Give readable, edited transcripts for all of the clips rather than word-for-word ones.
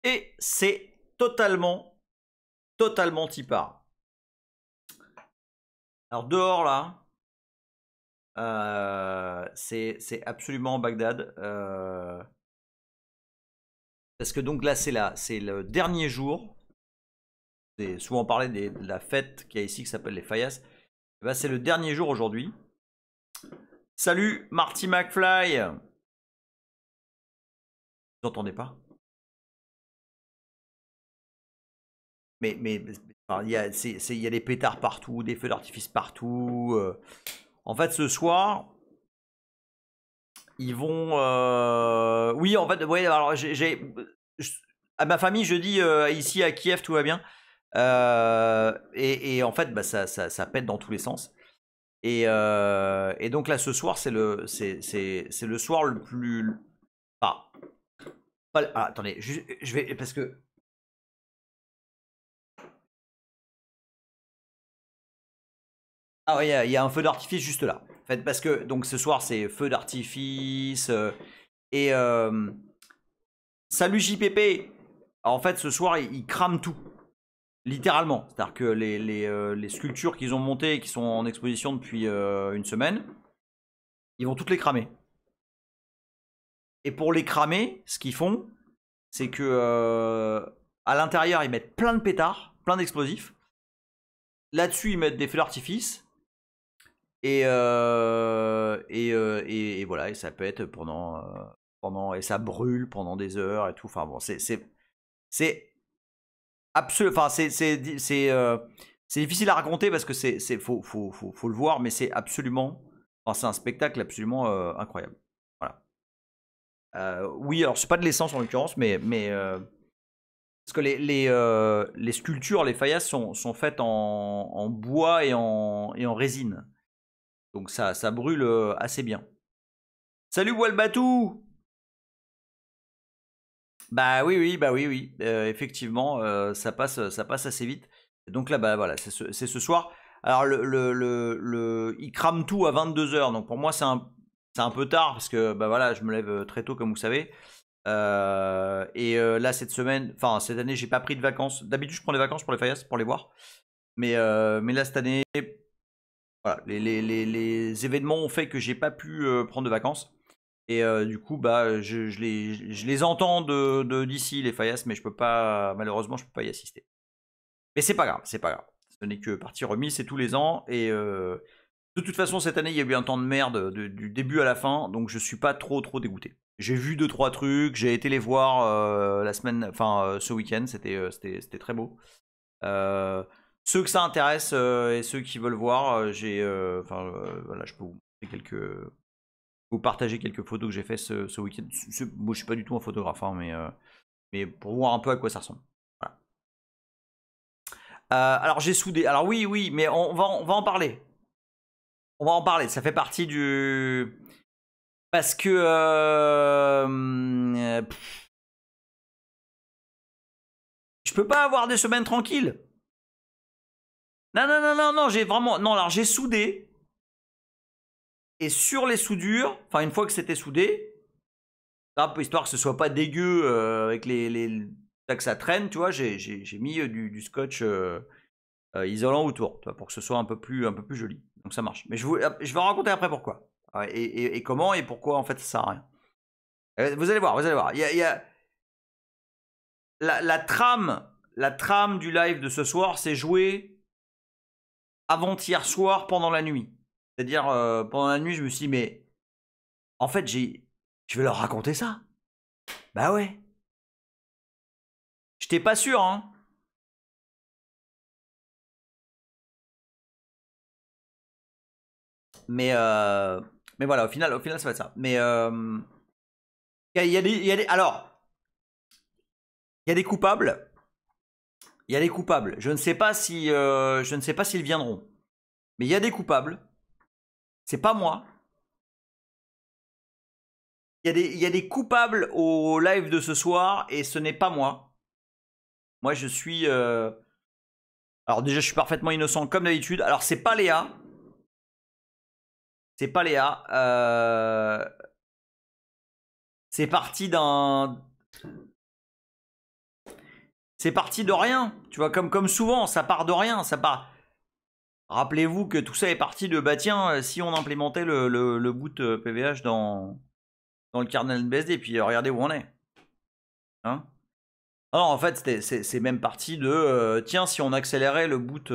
Et c'est totalement tipard. Alors dehors là, c'est absolument Bagdad. Parce que donc là c'est le dernier jour. C'est souvent parlé de la fête qu'il y a ici qui s'appelle les Fayas. Ben, c'est le dernier jour aujourd'hui. Salut Marty McFly. Vous entendez pas? Mais enfin, il y a des pétards partout, des feux d'artifice partout. En fait, ce soir, ils vont. Oui, en fait, ouais. Alors, à ma famille, je dis ici à Kiev, tout va bien. Et en fait, bah, ça pète dans tous les sens. Et donc là, ce soir, c'est le soir le plus. Ah, attendez, je vais parce que. Ah ouais, il y a un feu d'artifice juste là. En fait, parce que donc ce soir c'est feu d'artifice et salut JPP. Alors, en fait, ce soir ils crament tout, littéralement. C'est-à-dire que les sculptures qu'ils ont montées et qui sont en exposition depuis une semaine, ils vont toutes les cramer. Et pour les cramer, ce qu'ils font, c'est que à l'intérieur ils mettent plein de pétards, plein d'explosifs. Là-dessus ils mettent des feux d'artifice. Et voilà, et ça pète et ça brûle pendant des heures et tout. Enfin bon, c'est absolument, enfin c'est difficile à raconter parce que faut le voir, mais c'est absolument, enfin, c'est un spectacle absolument incroyable. Voilà. Oui, alors c'est pas de l'essence en l'occurrence, mais parce que les sculptures, les faïasses sont faites en bois et en résine. Donc ça brûle assez bien. Salut Walbatou. Bah oui, oui. Effectivement, ça passe assez vite. Et donc là, bah voilà, c'est ce soir. Alors il crame tout à 22h. Donc pour moi, c'est un peu tard parce que bah voilà, je me lève très tôt comme vous savez. Là cette semaine, enfin cette année, j'ai pas pris de vacances. D'habitude, je prends des vacances pour les Fayas, pour les voir. Mais là cette année, voilà, les événements ont fait que j'ai pas pu prendre de vacances. Et du coup, bah, je les entends d'ici, les Fayas, mais je peux pas, malheureusement, je peux pas y assister. Mais c'est pas grave, c'est pas grave. Ce n'est que partie remise, c'est tous les ans. Et de toute façon, cette année, il y a eu un temps de merde du début à la fin, donc je suis pas trop dégoûté. J'ai vu 2-3 trucs, j'ai été les voir la semaine, enfin ce week-end, c'était très beau. Ceux que ça intéresse et ceux qui veulent voir, voilà, je peux vous montrer vous partager quelques photos que j'ai fait ce week-end. Moi, je suis pas du tout un photographe, hein, mais pour voir un peu à quoi ça ressemble. Voilà. Alors j'ai soudé. Alors oui, mais on va en parler. On va en parler. Ça fait partie du parce que je peux pas avoir des semaines tranquilles. Non. J'ai vraiment non. Alors j'ai soudé et sur les soudures, enfin une fois que c'était soudé, histoire que ce soit pas dégueu avec que ça traîne, tu vois, j'ai mis du scotch isolant autour, tu vois, pour que ce soit un peu plus joli. Donc ça marche. Mais je vais raconter après pourquoi. Et comment et pourquoi en fait ça sert à rien. Vous allez voir. Il y a la trame du live de ce soir, c'est joué avant-hier soir pendant la nuit. C'est-à-dire pendant la nuit, je me suis dit, mais en fait, je vais leur raconter ça. Bah ouais. J'étais pas sûr, hein. Mais voilà, au final, ça va être ça. Mais alors, il y a des coupables. Il y a des coupables. Je ne sais pas s'ils viendront. Mais il y a des coupables. C'est pas moi. Il y a des coupables au live de ce soir et ce n'est pas moi. Moi, je suis. Alors déjà, je suis parfaitement innocent comme d'habitude. Alors c'est pas Léa. C'est pas Léa. C'est parti d'un. c'est parti de rien. Tu vois, comme souvent, ça part de rien. Ça part. Rappelez-vous que tout ça est parti de bah tiens, si on implémentait le boot PVH dans le kernel BSD, puis regardez où on est. Hein? Non, en fait, c'est même parti de tiens, si on accélérait le boot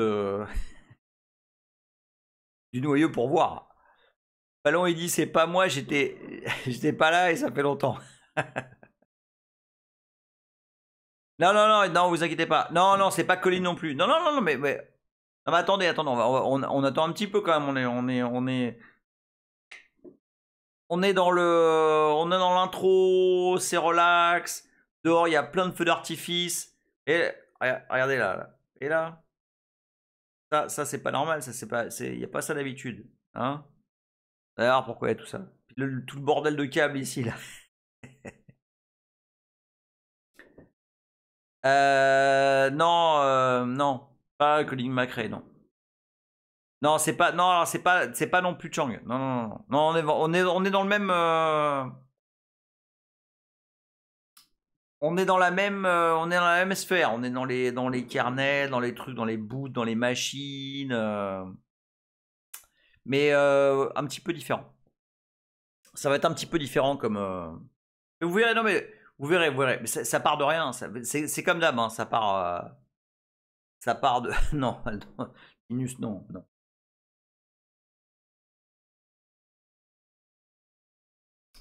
du noyau pour voir. Ballon, il dit c'est pas moi, j'étais pas là et ça fait longtemps. Non, vous inquiétez pas. Non, c'est pas Colline non plus. Non, mais non, mais attendez, on attend un petit peu quand même. On est dans l'intro, c'est relax. Dehors, il y a plein de feux d'artifice. Et regardez là. Et là, ça c'est pas normal. Ça c'est pas, il y a pas ça d'habitude, hein. D'ailleurs, pourquoi il y a tout ça? Tout le bordel de câbles ici là. Non, pas Colin McRae, non. Non, c'est pas non plus Chang. Non, on est dans le même. On est dans la même sphère. On est dans les kernels, dans les trucs, dans les boots, dans les machines, mais un petit peu différent. Ça va être un petit peu différent comme. Vous verrez, non mais vous verrez. Mais ça part de rien. C'est comme d'hab, hein, ça part de. Non, Linus, non.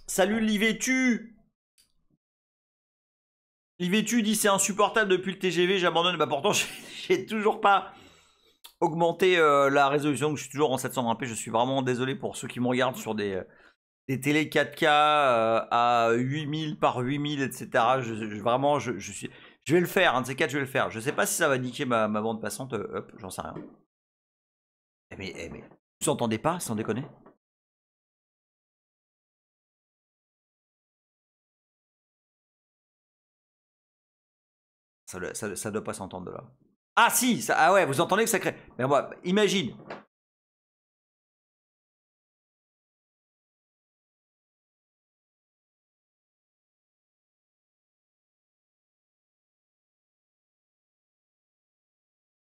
Salut Livétu. Livétu dit c'est insupportable depuis le TGV, j'abandonne. Bah pourtant j'ai toujours pas augmenté la résolution, je suis toujours en 720p. Je suis vraiment désolé pour ceux qui me regardent sur des télé 4K à 8000 par 8000, etc. Vraiment, je vais le faire, un de ces quatre, je vais le faire. Je sais pas si ça va niquer ma bande passante, hop, j'en sais rien. Mais vous entendez pas, sans déconner? Ça doit pas s'entendre de là. Ah si, ah ouais, vous entendez que ça crée. Mais moi, imagine.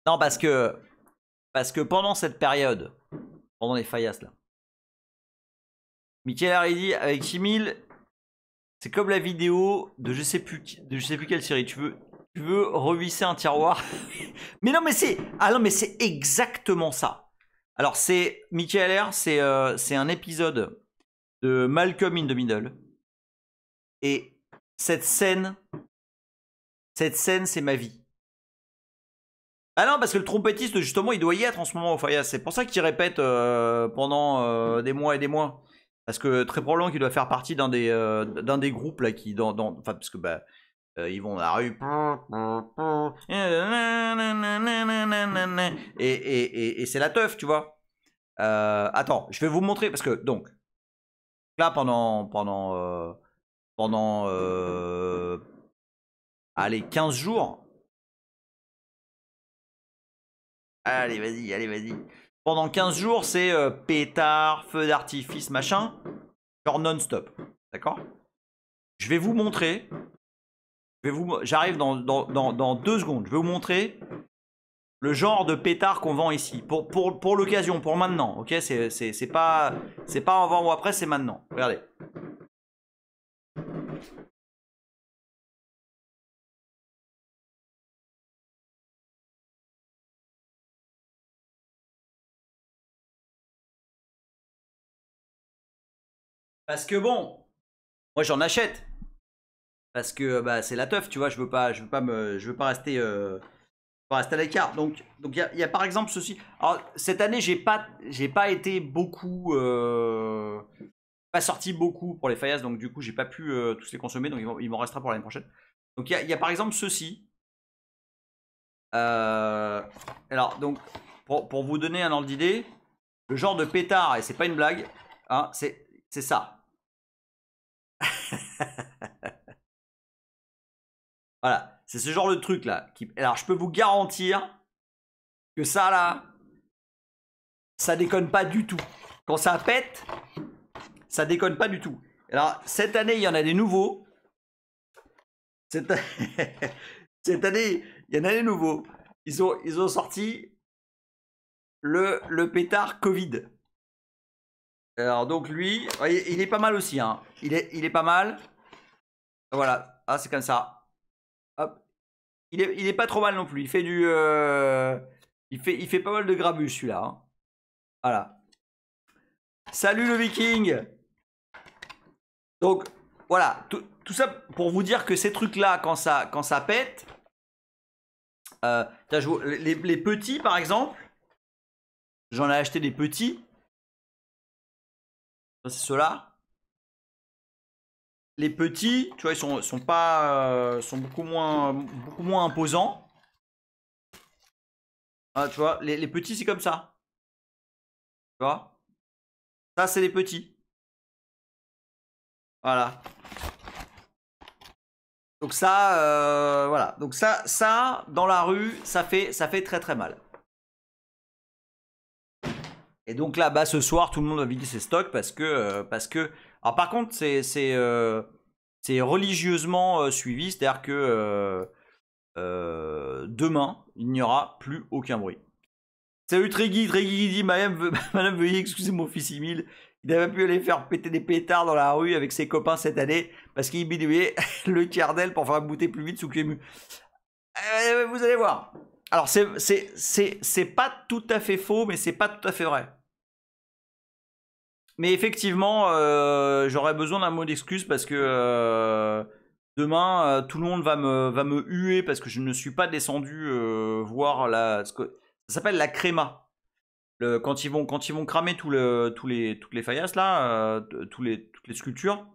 Non, parce que pendant cette période, pendant les faillasses là, Michael Haridi avec 6000, c'est comme la vidéo de je sais plus quelle série. Tu veux revisser un tiroir. Mais non, mais c'est exactement ça. Alors c'est Michael R, c'est un épisode de Malcolm in the Middle. Et cette scène, c'est ma vie. Ah non, parce que le trompettiste, justement, il doit y être en ce moment au Fayas. C'est pour ça qu'il répète pendant des mois et des mois. Parce que très probablement qu'il doit faire partie d'un des groupes là qui enfin parce que bah ils vont dans la rue et c'est la teuf, tu vois. Attends, je vais vous montrer parce que donc là pendant allez 15 jours. Allez, vas-y. Pendant 15 jours, c'est pétard, feu d'artifice, machin, genre non-stop. D'accord? Je vais vous montrer. J'arrive dans 2 secondes. Je vais vous montrer le genre de pétard qu'on vend ici. Pour l'occasion, pour maintenant. Ok? C'est pas avant ou après, c'est maintenant. Regardez. Parce que bon, moi j'en achète. Parce que bah, c'est la teuf, tu vois. Je veux pas rester. Pas rester à l'écart. Donc il y a par exemple ceci. Alors cette année, j'ai pas été beaucoup. Pas sorti beaucoup pour les faillasses, donc du coup j'ai pas pu tous les consommer, donc il m'en restera pour l'année prochaine. Donc il y a par exemple ceci. Alors donc pour vous donner un ordre d'idée, le genre de pétard, et c'est pas une blague, hein, c'est ça. Voilà, c'est ce genre de truc là. Alors je peux vous garantir que ça là, ça déconne pas du tout. Quand ça pète, ça déconne pas du tout. Alors cette année il y en a des nouveaux. Cette Cette année, il y en a des nouveaux. Ils ont sorti le pétard Covid. Alors donc lui, il est pas mal aussi. Hein. Il est pas mal. Voilà. Ah, c'est comme ça. Hop. Il est pas trop mal non plus. Il fait du... il fait pas mal de grabuge celui-là. Hein. Voilà. Salut le viking. Donc voilà. Tout ça pour vous dire que ces trucs-là, quand ça pète... les petits par exemple, j'en ai acheté des petits. Ça c'est ceux-là. Les petits, tu vois, ils sont pas, sont beaucoup moins imposants. Ah, tu vois, les petits c'est comme ça. Tu vois, ça c'est les petits. Voilà. Donc ça, voilà. Donc ça dans la rue, ça fait très très mal. Et donc là, bah ce soir, tout le monde va vider ses stocks parce que alors par contre, c'est religieusement suivi, c'est-à-dire que demain, il n'y aura plus aucun bruit. Salut Treggy dit Madame, veuillez excuser mon fils Emile. Il n'a pas pu aller faire péter des pétards dans la rue avec ses copains cette année parce qu'il bidouillait le Kerdel pour faire bouter plus vite sous Clému. Vous allez voir. Alors c'est pas tout à fait faux, mais c'est pas tout à fait vrai. Mais effectivement, j'aurais besoin d'un mot d'excuse parce que demain, tout le monde va me huer parce que je ne suis pas descendu voir ça s'appelle la créma. Quand ils vont cramer toutes les faïasses là, toutes les sculptures,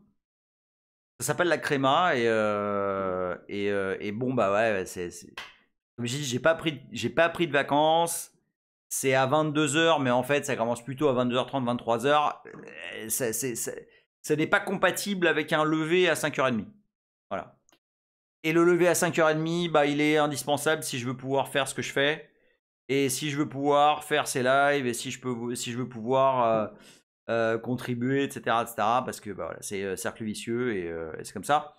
ça s'appelle la créma et bon bah ouais, comme j'ai dit, j'ai pas pris de vacances. C'est à 22h, mais en fait, ça commence plutôt à 22h30, 23h. Ça n'est pas compatible avec un lever à 5h30. Voilà. Et le lever à 5h30, bah, il est indispensable si je veux pouvoir faire ce que je fais. Et si je veux pouvoir faire ces lives, et si je veux pouvoir contribuer, etc., etc. Parce que bah, voilà, c'est cercle vicieux et c'est comme ça.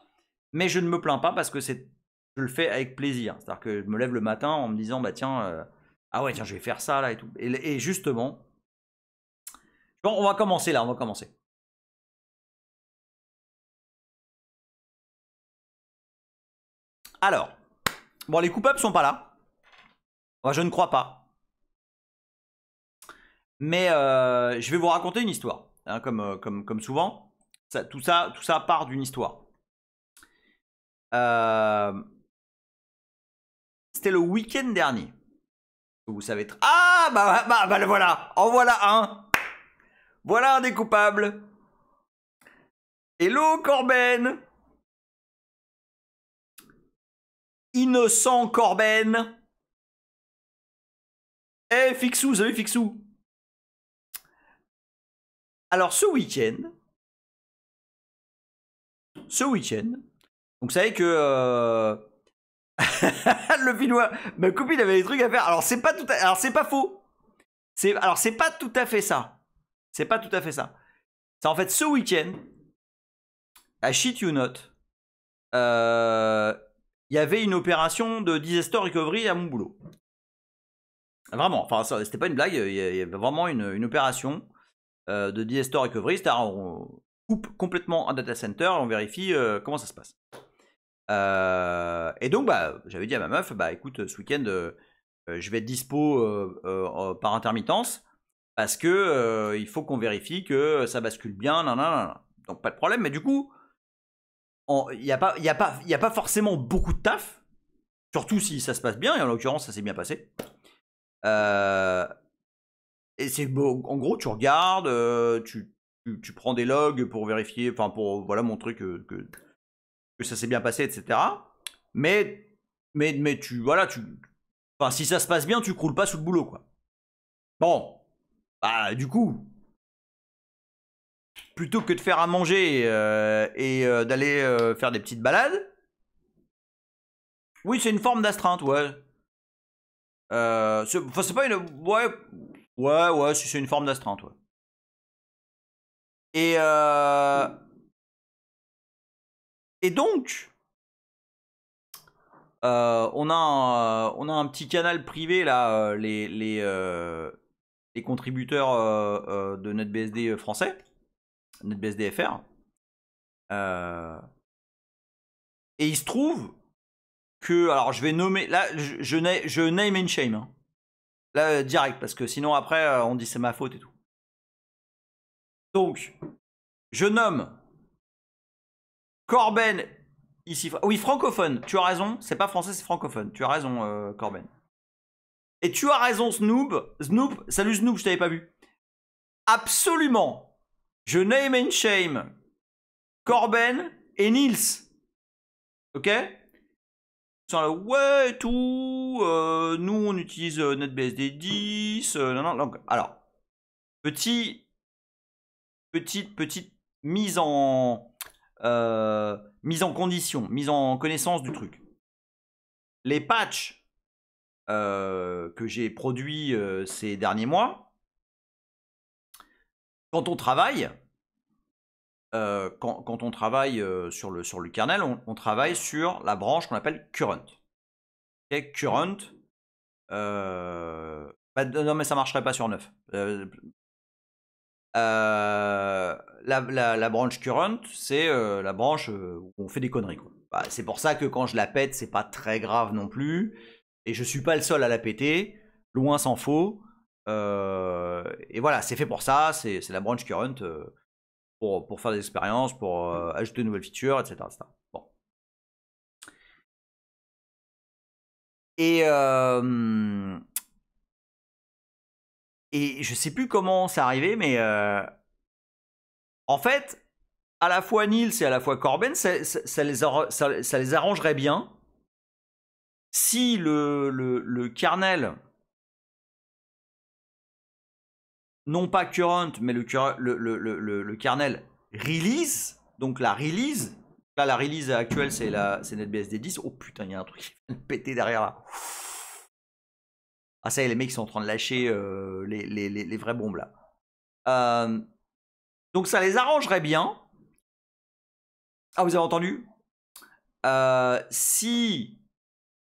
Mais je ne me plains pas parce que je le fais avec plaisir. C'est-à-dire que je me lève le matin en me disant, bah tiens... ah ouais, tiens, je vais faire ça là et tout. Et justement, bon, on va commencer là, on va commencer. Alors, bon, les coupables sont pas là. Moi, je ne crois pas. Mais je vais vous raconter une histoire, hein, comme souvent. Tout ça part d'une histoire. C'était le week-end dernier. Vous savez. Ah bah le voilà. En voilà un. Voilà un des coupables. Hello Corben. Innocent Corben. Eh Fixou, salut Fixou. Alors ce week-end, donc vous savez que le Finnois, ma copine avait des trucs à faire. Alors c'est pas alors c'est pas faux. Alors c'est pas tout à fait ça. C'est pas tout à fait ça. C'est en fait ce week-end, à Shit You Not, il y avait une opération de disaster recovery à mon boulot. Vraiment, enfin c'était pas une blague. Il y avait vraiment une opération de disaster recovery, c'est-à-dire on coupe complètement un data center et on vérifie comment ça se passe. Et donc bah, j'avais dit à ma meuf, bah écoute, ce week-end je vais être dispo par intermittence parce que il faut qu'on vérifie que ça bascule bien, nanana. Donc pas de problème, mais du coup il n'y a pas forcément beaucoup de taf, surtout si ça se passe bien, et en l'occurrence ça s'est bien passé. Et c'est bon, en gros, tu regardes, tu prends des logs pour vérifier, enfin pour voilà montrer que ça s'est bien passé, etc. Mais enfin si ça se passe bien, tu croules pas sous le boulot, quoi. Bon, bah du coup, plutôt que de faire à manger et d'aller faire des petites balades, oui, c'est une forme d'astreinte, ouais. C'est pas une, ouais, si c'est une forme d'astreinte, ouais. Et donc, on a un petit canal privé là, les contributeurs de NetBSD français, NetBSD FR. Et il se trouve que, alors je vais nommer, là je name and shame, hein. Là direct, parce que sinon après on dit c'est ma faute et tout. Donc, je nomme Corben, ici, oui francophone, tu as raison, c'est pas français, c'est francophone, tu as raison Corben. Et tu as raison Snoop, salut Snoop, je t'avais pas vu. Absolument, je name and shame Corben et Nils. Ok? Ouais, tout. Nous, on utilise NetBSD 10. Non. Donc, alors, petite mise en condition, mise en connaissance du truc. Les patchs que j'ai produits ces derniers mois, quand on travaille, quand on travaille sur le kernel, on travaille sur la branche qu'on appelle current. Okay, current. Non, mais ça marcherait pas sur 9. La branche current, c'est la branche où on fait des conneries, quoi. Bah, c'est pour ça que quand je la pète, c'est pas très grave non plus. Et je suis pas le seul à la péter. Loin s'en faut. Et voilà, c'est fait pour ça. C'est la branche current pour faire des expériences, pour ajouter de nouvelles features, etc. Bon. Et je sais plus comment c'est arrivé, mais en fait, à la fois Nils et à la fois Corben, ça les arrangerait bien si le kernel, non pas current, mais le kernel release, donc la release, là la release actuelle c'est NetBSD 10. Oh putain, il y a un truc qui vient de péter derrière là. Ah ça y est, les mecs sont en train de lâcher les vraies bombes là. Donc ça les arrangerait bien. Ah, vous avez entendu? Si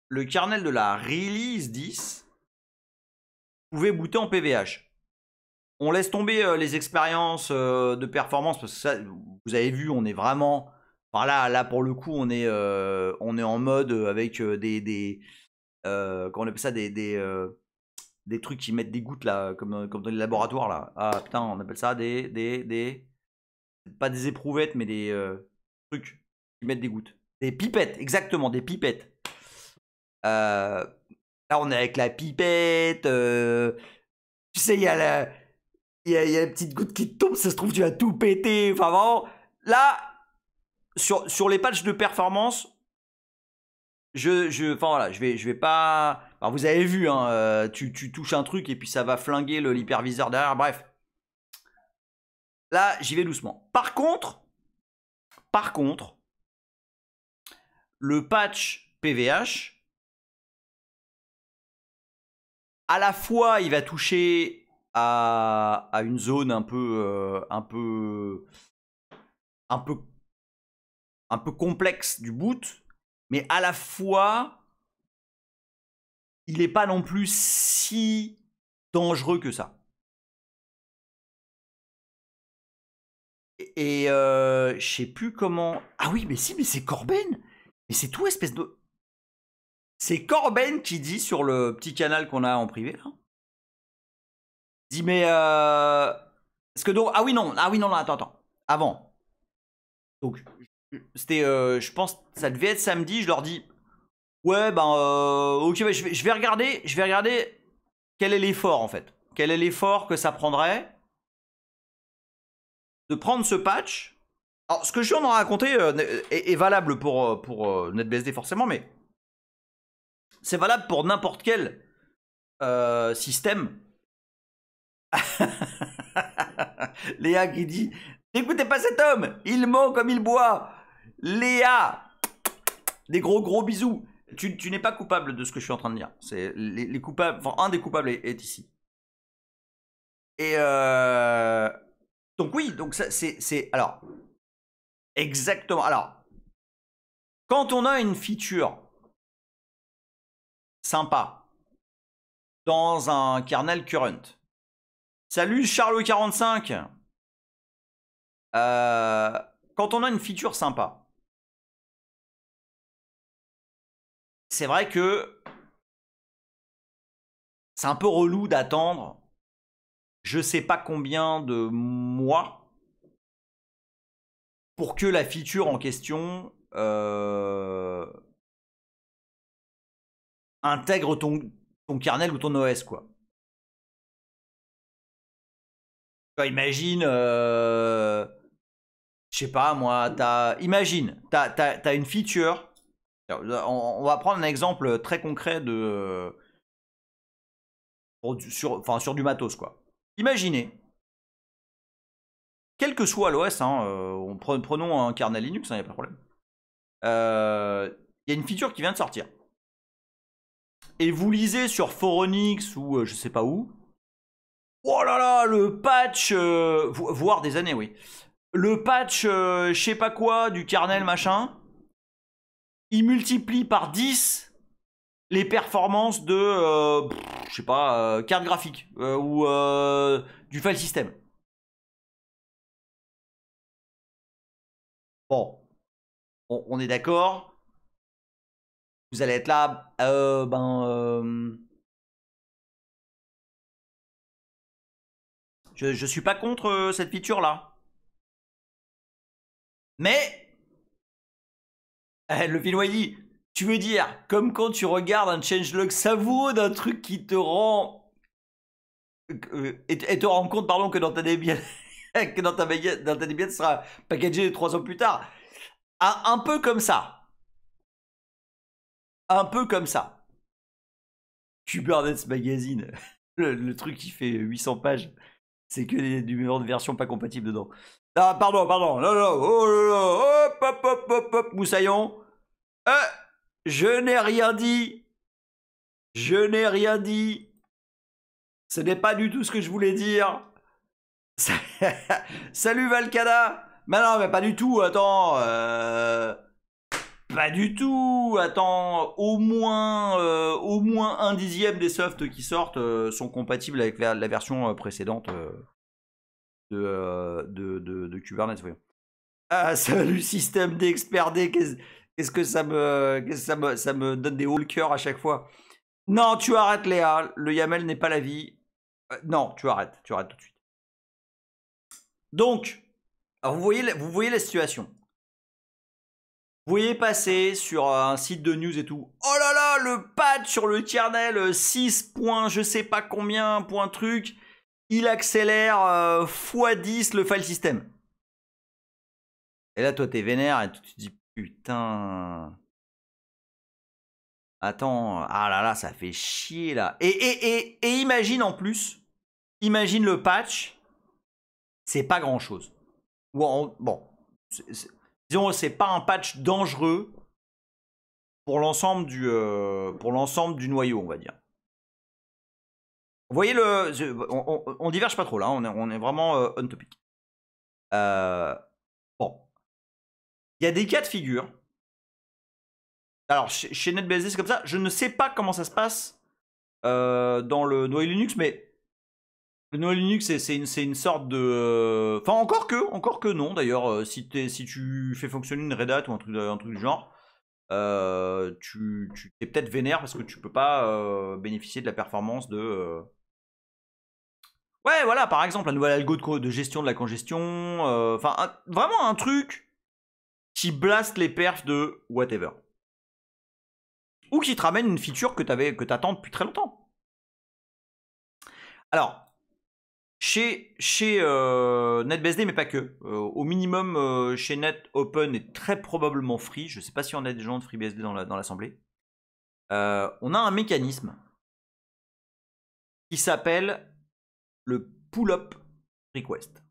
le kernel de la release 10 pouvait booter en PVH. On laisse tomber les expériences de performance parce que ça, vous avez vu, on est vraiment... Enfin là pour le coup, on est en mode avec comment on appelle ça, des trucs qui mettent des gouttes là, comme dans les laboratoires là. Ah putain, on appelle ça pas des éprouvettes, mais des trucs qui mettent des gouttes. Des pipettes, exactement, des pipettes. Là, on est avec la pipette. Tu sais, il y a la petite goutte qui tombe, ça se trouve, tu vas tout péter. Enfin, vraiment, là, sur les patchs de performance, enfin voilà, je vais pas. Alors, vous avez vu, hein, tu touches un truc et puis ça va flinguer l'hyperviseur derrière. Bref. Là, j'y vais doucement. Par contre, le patch PVH, à la fois, il va toucher à une zone un peu complexe du boot, mais à la fois, il n'est pas non plus si dangereux que ça. Et je sais plus comment... Ah oui, mais si, mais c'est Corben. Mais c'est tout espèce de... C'est Corben qui dit sur le petit canal qu'on a en privé, là. Il dit, mais... Parce que donc... Ah oui, non, attends. Avant. Donc, c'était... je pense ça devait être samedi, je leur dis... Ouais, ben... ok, bah, je vais regarder quel est l'effort, en fait. Quel est l'effort que ça prendrait de prendre ce patch. Alors, ce que je viens d'en raconter est valable pour NetBSD forcément, mais c'est valable pour n'importe quel système. Léa qui dit « N'écoutez pas cet homme, il ment comme il boit !» Léa, des gros bisous. Tu n'es pas coupable de ce que je suis en train de dire. C'est les coupables, enfin un des coupables est ici. Et donc oui, donc ça c'est alors exactement. Alors quand on a une feature sympa dans un kernel current. Salut Charles45. Quand on a une feature sympa, c'est vrai que c'est un peu relou d'attendre je sais pas combien de mois pour que la feature en question intègre ton kernel ou ton OS, quoi. Imagine, je sais pas moi, imagine, t'as une feature. On va prendre un exemple très concret de sur du matos, quoi. Imaginez, quel que soit l'OS, hein, prenons un kernel Linux, il n'y a pas de problème. Il y a une feature qui vient de sortir. Et vous lisez sur Phoronix ou je sais pas où. Oh là là, le patch, voire des années, oui. Le patch, je sais pas quoi, du kernel machin, il multiplie par 10 les performances de, je sais pas, carte graphique ou du file system. Bon, on est d'accord. Vous allez être là, je suis pas contre cette feature là. Mais le film dit, tu veux dire, comme quand tu regardes un changelog savoureux d'un truc qui te rend et te rends compte, pardon, que dans ta Debian que dans ta Debian sera packagé 3 ans plus tard. Un peu comme ça. Un peu comme ça. Kubernetes Magazine, le truc qui fait 800 pages, c'est que des numéros de version pas compatibles dedans. Ah, pardon, non, non, oh là là, hop, hop, hop, hop, hop, moussaillon. Je n'ai rien dit. Je n'ai rien dit. Ce n'est pas du tout ce que je voulais dire. Salut Valkada. Mais non, mais pas du tout, attends. Pas du tout. Attends, au moins 1/10 des softs qui sortent sont compatibles avec la version précédente de Kubernetes. Voyons. Ah, salut système d'expert D. Qu'est-ce que ça me donne des hauts le cœur à chaque fois. Non, tu arrêtes Léa. Le YAML n'est pas la vie. Non, tu arrêtes tout de suite. Donc, alors vous voyez la situation. Vous voyez passer sur un site de news et tout. Oh là là, le patch sur le kernel 6. Je sais pas combien, point truc. Il accélère x10 le file system. Et là, toi, t'es vénère et tu te dis, putain. Attends, ah là là, ça fait chier là. Et imagine en plus, imagine le patch, c'est pas grand chose. Bon, disons, c'est pas un patch dangereux pour l'ensemble du noyau, on va dire. Vous voyez on diverge pas trop là, on est vraiment on topic. Bon, il y a des cas de figure. Alors chez NetBSD c'est comme ça. Je ne sais pas comment ça se passe dans le noyau Linux, mais le noyau Linux c'est une sorte de, enfin encore que non d'ailleurs. Si tu fais fonctionner une Red Hat ou un truc du genre. Tu t'es peut-être vénère parce que tu peux pas bénéficier de la performance de. Ouais, voilà, par exemple, un nouvel algo de gestion de la congestion. Enfin, vraiment un truc qui blaste les perfs de whatever. Ou qui te ramène une feature que t'attends depuis très longtemps. Alors, chez NetBSD, mais pas que. Au minimum, chez NetOpen est très probablement Free. Je sais pas si on a des gens de FreeBSD dans l'assemblée. On a un mécanisme qui s'appelle le pull-up request.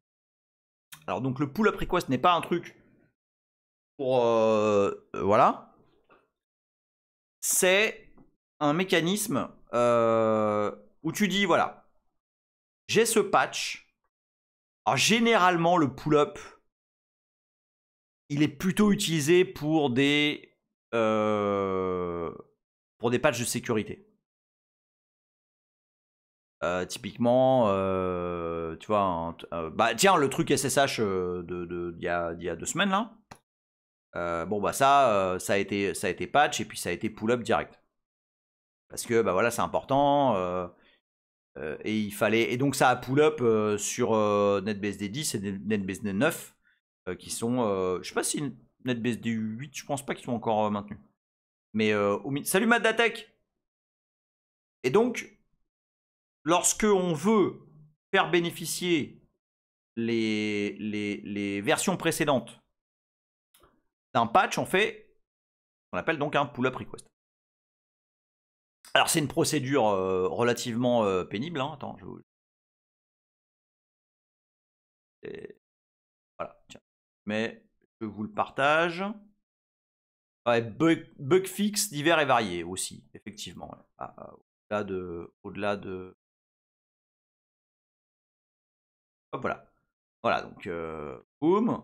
Alors donc le pull-up request n'est pas un truc pour voilà. C'est un mécanisme où tu dis voilà, j'ai ce patch. Alors généralement le pull-up il est plutôt utilisé pour des patchs de sécurité. Typiquement, tu vois, bah tiens, le truc SSH d'il y a 2 semaines là. Bon bah ça a été patch et puis ça a été pull-up direct. Parce que bah voilà, c'est important. Et il fallait, et donc ça a pull-up sur NetBSD 10 et NetBSD 9 qui sont, je sais pas si NetBSD 8, je pense pas qu'ils sont encore maintenus. Mais salut Maddatech. Et donc, lorsque on veut faire bénéficier les versions précédentes d'un patch, on fait, on appelle donc un pull-up request. Alors c'est une procédure relativement pénible. Hein. Attends, voilà, tiens. Mais je vous le partage. Ouais, bug fixe divers et variés aussi, effectivement. Ouais. Au-delà de. Hop, voilà. Voilà, donc boum.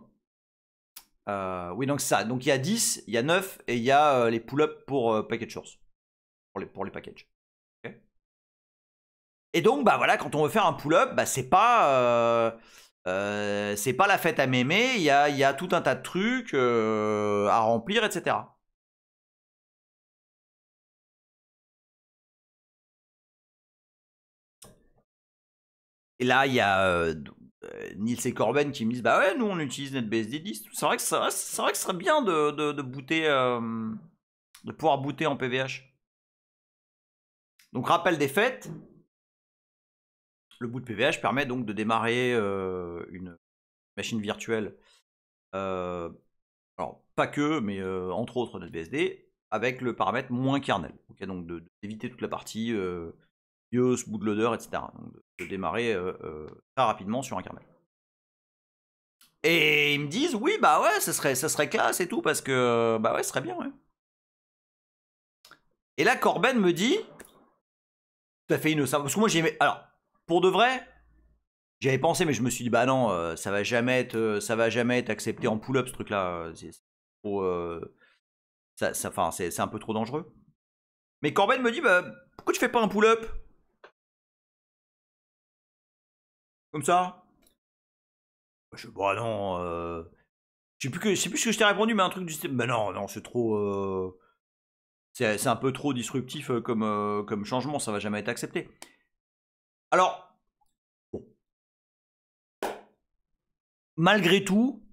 Oui, donc ça. Donc il y a 10, il y a 9 et il y a les pull-ups pour package source. Pour les packages. Okay. Et donc, bah voilà, quand on veut faire un pull-up, bah c'est pas la fête à mémé, il y a tout un tas de trucs à remplir, etc. Et là, il y a Nils et Corben qui me disent bah ouais, nous on utilise NetBSD 10. C'est vrai que ce serait bien de booter, de pouvoir booter en PVH. Donc rappel des faits, le boot PVH permet donc de démarrer une machine virtuelle. Alors pas que, mais entre autres NetBSD avec le paramètre moins kernel. Okay, donc d'éviter toute la partie BIOS, bootloader, etc. Donc de démarrer très rapidement sur un kernel. Et ils me disent oui bah ouais ça serait classe et tout parce que bah ouais ce serait bien ouais. Et là Corben me dit tout à fait innocent parce que moi j'ai alors pour de vrai j'avais pensé mais je me suis dit bah non ça va jamais être accepté en pull-up ce truc là c'est un peu trop dangereux. Mais Corben me dit bah pourquoi tu fais pas un pull-up comme ça. Je bah non je sais plus ce que je t'ai répondu mais un truc du style bah non c'est trop c'est un peu trop disruptif comme changement, ça va jamais être accepté. Alors, bon. Malgré tout,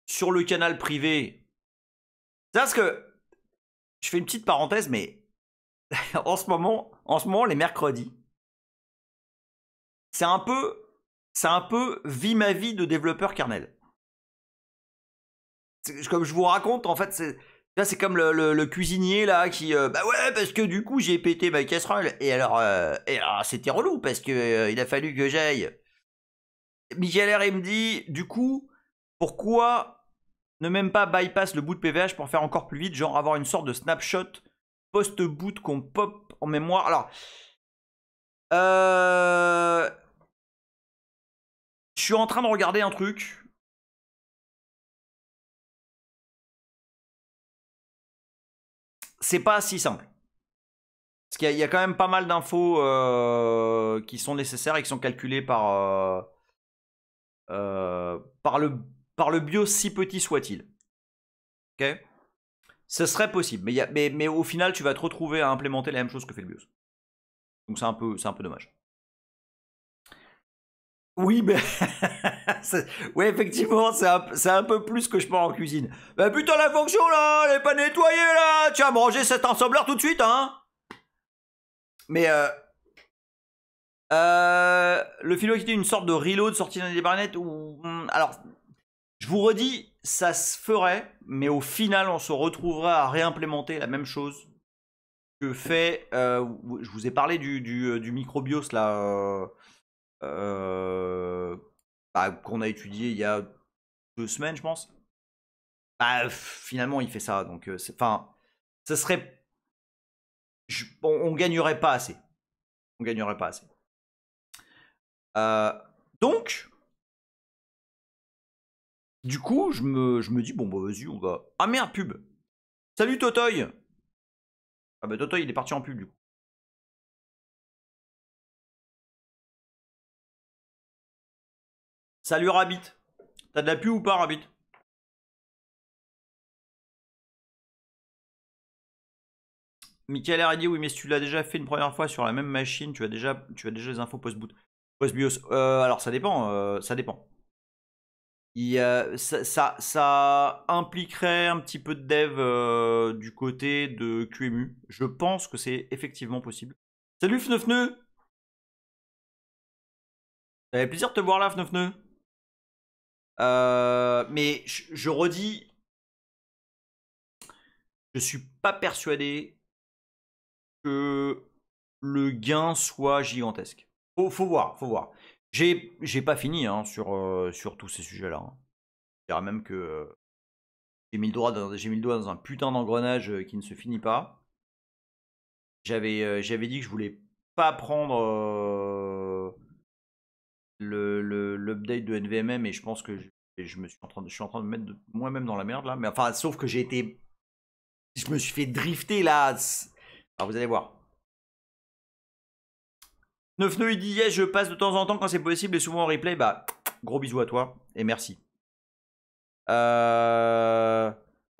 sur le canal privé, c'est parce que je fais une petite parenthèse, mais en ce moment, les mercredis, c'est un peu vie ma vie de développeur kernel. Comme je vous raconte, en fait, c'est comme le cuisinier là qui bah ouais parce que du coup j'ai pété ma casserole et alors c'était relou parce que il a fallu que j'aille. Michael R me dit du coup pourquoi ne même pas bypass le boot PVH pour faire encore plus vite, genre avoir une sorte de snapshot post-boot qu'on pop en mémoire. Alors je suis en train de regarder un truc. C'est pas si simple. Parce qu'il y a quand même pas mal d'infos qui sont nécessaires et qui sont calculées par le BIOS si petit soit-il. Ok. Ce serait possible, mais au final, tu vas te retrouver à implémenter la même chose que fait le BIOS. Donc c'est un peu dommage. Oui, mais ouais, effectivement, c'est un peu plus que je pars en cuisine. Bah putain, la fonction là, elle est pas nettoyée là. Tiens, manger cet ensembleur tout de suite, hein. Mais le philo qui dit une sorte de reload sorti dans des barnettes ou alors je vous redis, ça se ferait, mais au final, on se retrouvera à réimplémenter la même chose que fait. Je vous ai parlé du microbios là, qu'on a étudié il y a 2 semaines, je pense. Bah, finalement, il fait ça, donc enfin, ce serait, on gagnerait pas assez. On gagnerait pas assez. Donc, du coup, je me dis bon bah vas-y, on va. Ah merde, pub. Salut Totoy. Ah bah Totoy, il est parti en pub du coup. Salut Rabbit. T'as de la pub ou pas, Rabbit? Michael R. dit oui, mais si tu l'as déjà fait une première fois sur la même machine, tu as déjà les infos post-boot. Post-BIOS. Alors ça dépend. Ça dépend. Ça impliquerait un petit peu de dev du côté de QEMU. Je pense que c'est effectivement possible. Salut Fneufneu. Ça fait plaisir de te voir là, Fneufneu. Mais je redis, je suis pas persuadé que le gain soit gigantesque. Faut voir, faut voir. J'ai pas fini hein, sur tous ces sujets-là. Hein. Je dirais même que j'ai mis le doigt dans un putain d'engrenage qui ne se finit pas. J'avais dit que je voulais pas prendre l'update de NVMe et je pense que je suis en train de me mettre moi-même dans la merde là. Mais enfin, sauf que je me suis fait drifter là. Alors vous allez voir. Neufneu il dit yes, je passe de temps en temps quand c'est possible et souvent en replay. Bah, gros bisous à toi et merci. Vous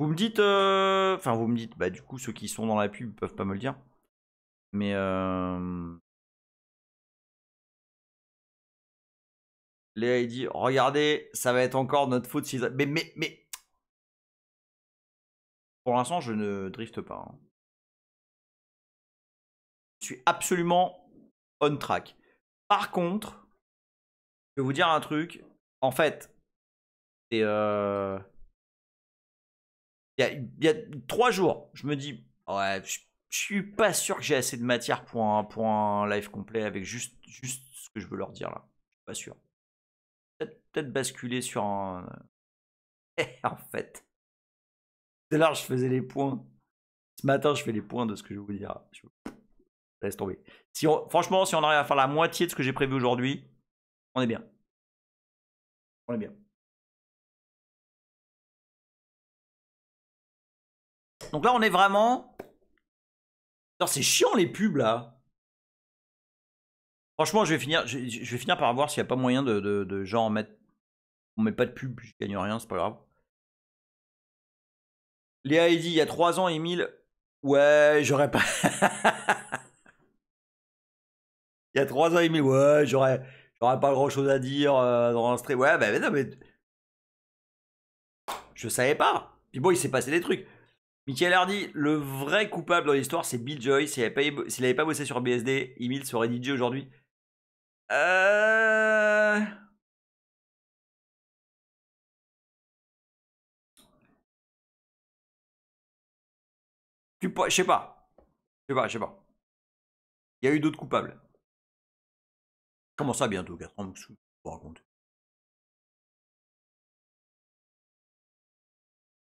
me dites, enfin vous me dites, bah du coup ceux qui sont dans la pub peuvent pas me le dire. Mais Léa il dit, regardez, ça va être encore notre faute si... Mais... Pour l'instant je ne drifte pas. Hein. Je suis absolument on track. Par contre, je vais vous dire un truc. En fait, il y a 3 jours, je me dis, ouais, je suis pas sûr que j'ai assez de matière pour un live complet avec juste ce que je veux leur dire là. Je suis pas sûr. Peut-être basculer sur un... en fait. C'est là je faisais les points. Ce matin, je fais les points de ce que je vais vous dire. Laisse tomber. Franchement, si on arrive à faire la moitié de ce que j'ai prévu aujourd'hui, on est bien. On est bien. Donc là, on est vraiment... C'est chiant les pubs là. Franchement, je vais finir par voir s'il n'y a pas moyen de genre mettre... On met pas de pub, je gagne rien, c'est pas grave. Léa il dit, il y a 3 ans, Emile... Ouais, j'aurais pas... Il y a 3 ans, Emile, ouais, j'aurais pas grand chose à dire dans un stream. Ouais, bah non, mais... Je savais pas. Puis bon, il s'est passé des trucs. Michael Hardy, le vrai coupable dans l'histoire, c'est Bill Joy. S'il avait pas bossé sur BSD, Emile serait DJ aujourd'hui. Je sais pas. Je sais pas. Il y a eu d'autres coupables. Comment ça bientôt 4 ans, je vous raconte.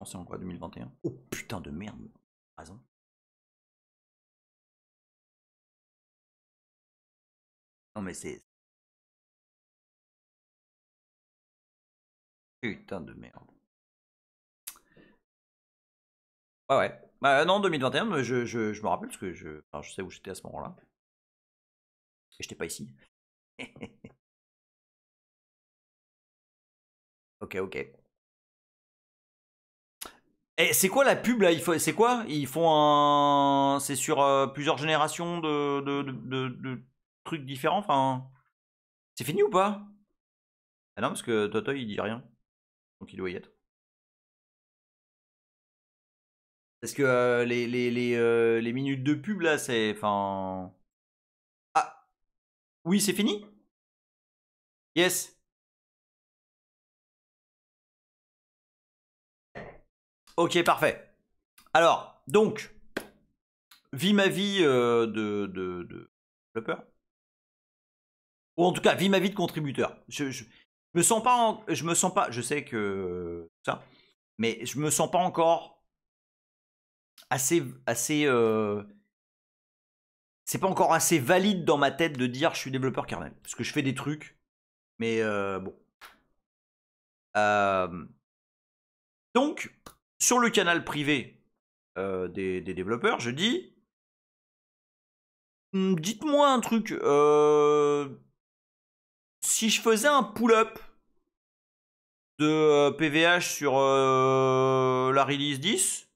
C'est en quoi 2021? Oh putain de merde. Raison. Non mais c'est... Putain de merde. Ouais ouais. Bah non 2021, je me rappelle parce que je sais où j'étais à ce moment-là. Et j'étais pas ici. Ok ok. Et c'est quoi la pub là? C'est quoi? Ils font un... C'est sur plusieurs générations de trucs différents? Enfin... C'est fini ou pas? Ah non parce que Toto il dit rien. Donc il doit y être. Parce que les minutes de pub là c'est... Enfin... Ah! Oui c'est fini? Yes. Ok parfait. Alors, donc... Vis ma vie de développeur. Ou en tout cas, vis ma vie de contributeur. Je me sens pas... Je me sens pas... Je sais que... Ça. Mais je me sens pas encore... assez c'est pas encore assez valide dans ma tête de dire je suis développeur kernel parce que je fais des trucs mais bon donc sur le canal privé des développeurs je dis dites-moi un truc si je faisais un pull-up de PVH sur la release 10,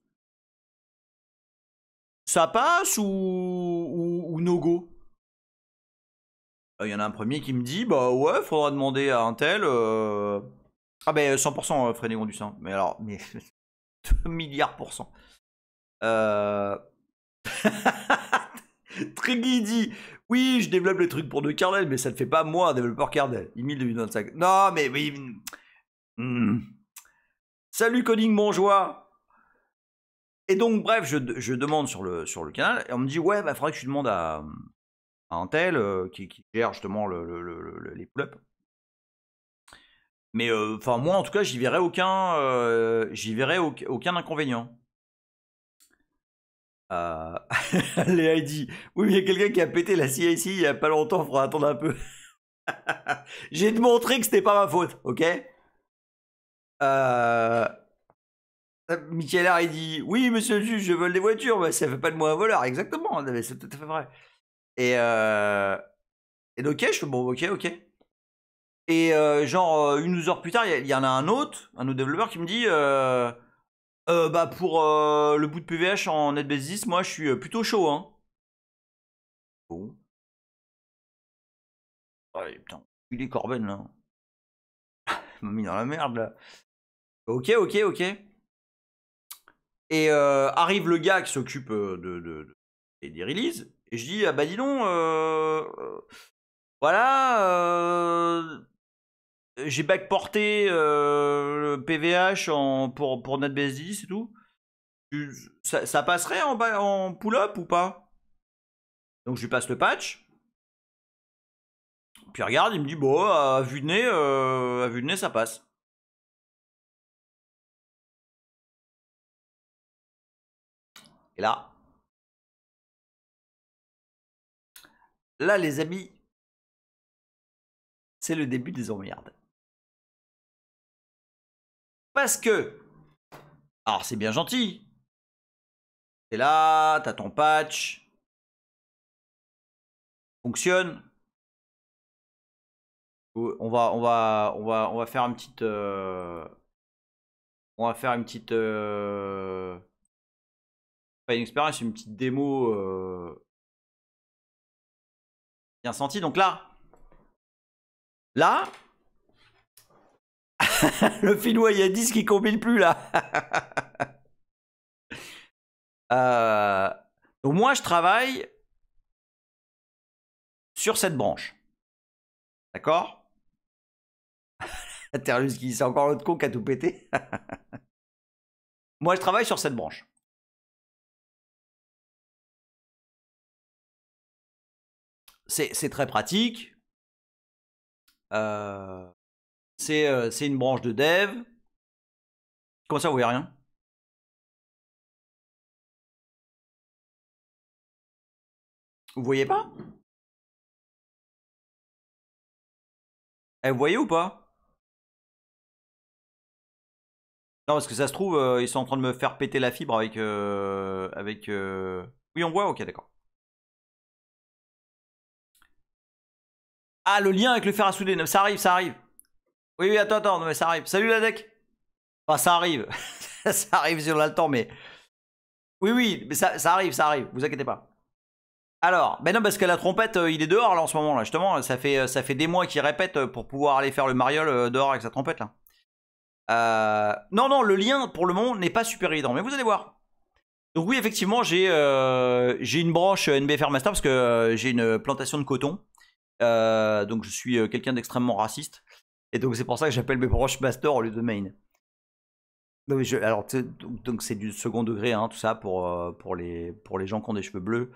ça passe ou no go? Il y en a un premier qui me dit, bah ouais, faudra demander à un tel. Ah ben 100% Freddy Gondussin. Mais alors, mais 2 milliards %. Triggy dit, oui, je développe les trucs pour de kernel, mais ça ne fait pas moi un développeur kernel. Emile 2025. Non, mais oui. Salut Coding Bonjoie. Et donc, bref, je demande sur le canal, et on me dit, ouais, bah faudrait que tu demandes à un tel qui gère justement les pull-ups. Mais enfin, moi en tout cas, j'y verrais aucun inconvénient. Léa dit, oui, mais il y a quelqu'un qui a pété la CIC il y a pas longtemps, faudra attendre un peu. J'ai démontré que c'était pas ma faute, ok? Michael R, il dit, oui, monsieur le juge, je vole des voitures, bah, ça fait pas de moi un voleur, exactement, c'est tout à fait vrai. Et donc, je fais, bon, ok. Et genre, 1 ou 2 heures plus tard, il y en a un autre développeur qui me dit, bah pour le bout de PVH en NetBeans 10, moi je suis plutôt chaud, hein. Bon. Ouais, putain, il est Corben là. Il m'a mis dans la merde là. Ok. Et arrive le gars qui s'occupe des releases. Et je dis, ah bah dis donc, voilà, j'ai backporté le PVH pour NetBeans 10 et tout. Ça passerait en pull-up ou pas? Donc je lui passe le patch. Puis regarde, il me dit, bon, à vue de nez, ça passe. Et là, les amis, c'est le début des emmerdes. Parce que, alors c'est bien gentil. T'es là, t'as ton patch. Fonctionne. On va faire une petite. On va faire une petite. Pas une expérience, une petite démo bien sentie. Donc là, le Finnois, il y a 10 qui combine plus là. Donc moi, je travaille sur cette branche. D'accord? Terlus qui c'est encore l'autre con qui a tout pété. Moi, je travaille sur cette branche. C'est très pratique. C'est une branche de dev. Comment ça, vous voyez rien? Vous voyez pas? Vous voyez ou pas? Non, parce que ça se trouve, ils sont en train de me faire péter la fibre avec... Oui, on voit? Ok, d'accord. Ah, le lien avec le fer à souder. Non, ça arrive. Oui, attends, non, mais ça arrive. Salut la deck. Enfin, ça arrive. Ça arrive si on a le temps, mais... Oui, mais ça arrive. Vous inquiétez pas. Alors, ben non, parce que la trompette, il est dehors là en ce moment là. Justement, ça fait des mois qu'il répète pour pouvoir aller faire le mariole dehors avec sa trompette là. Non, le lien pour le moment n'est pas super évident, mais vous allez voir. Donc oui, effectivement, j'ai une branche NBFR Master parce que j'ai une plantation de coton. Donc je suis quelqu'un d'extrêmement raciste. Et donc c'est pour ça que j'appelle mes branches Master au lieu de Main. Non, mais alors, donc c'est du second degré, hein, tout ça, pour les gens qui ont des cheveux bleus.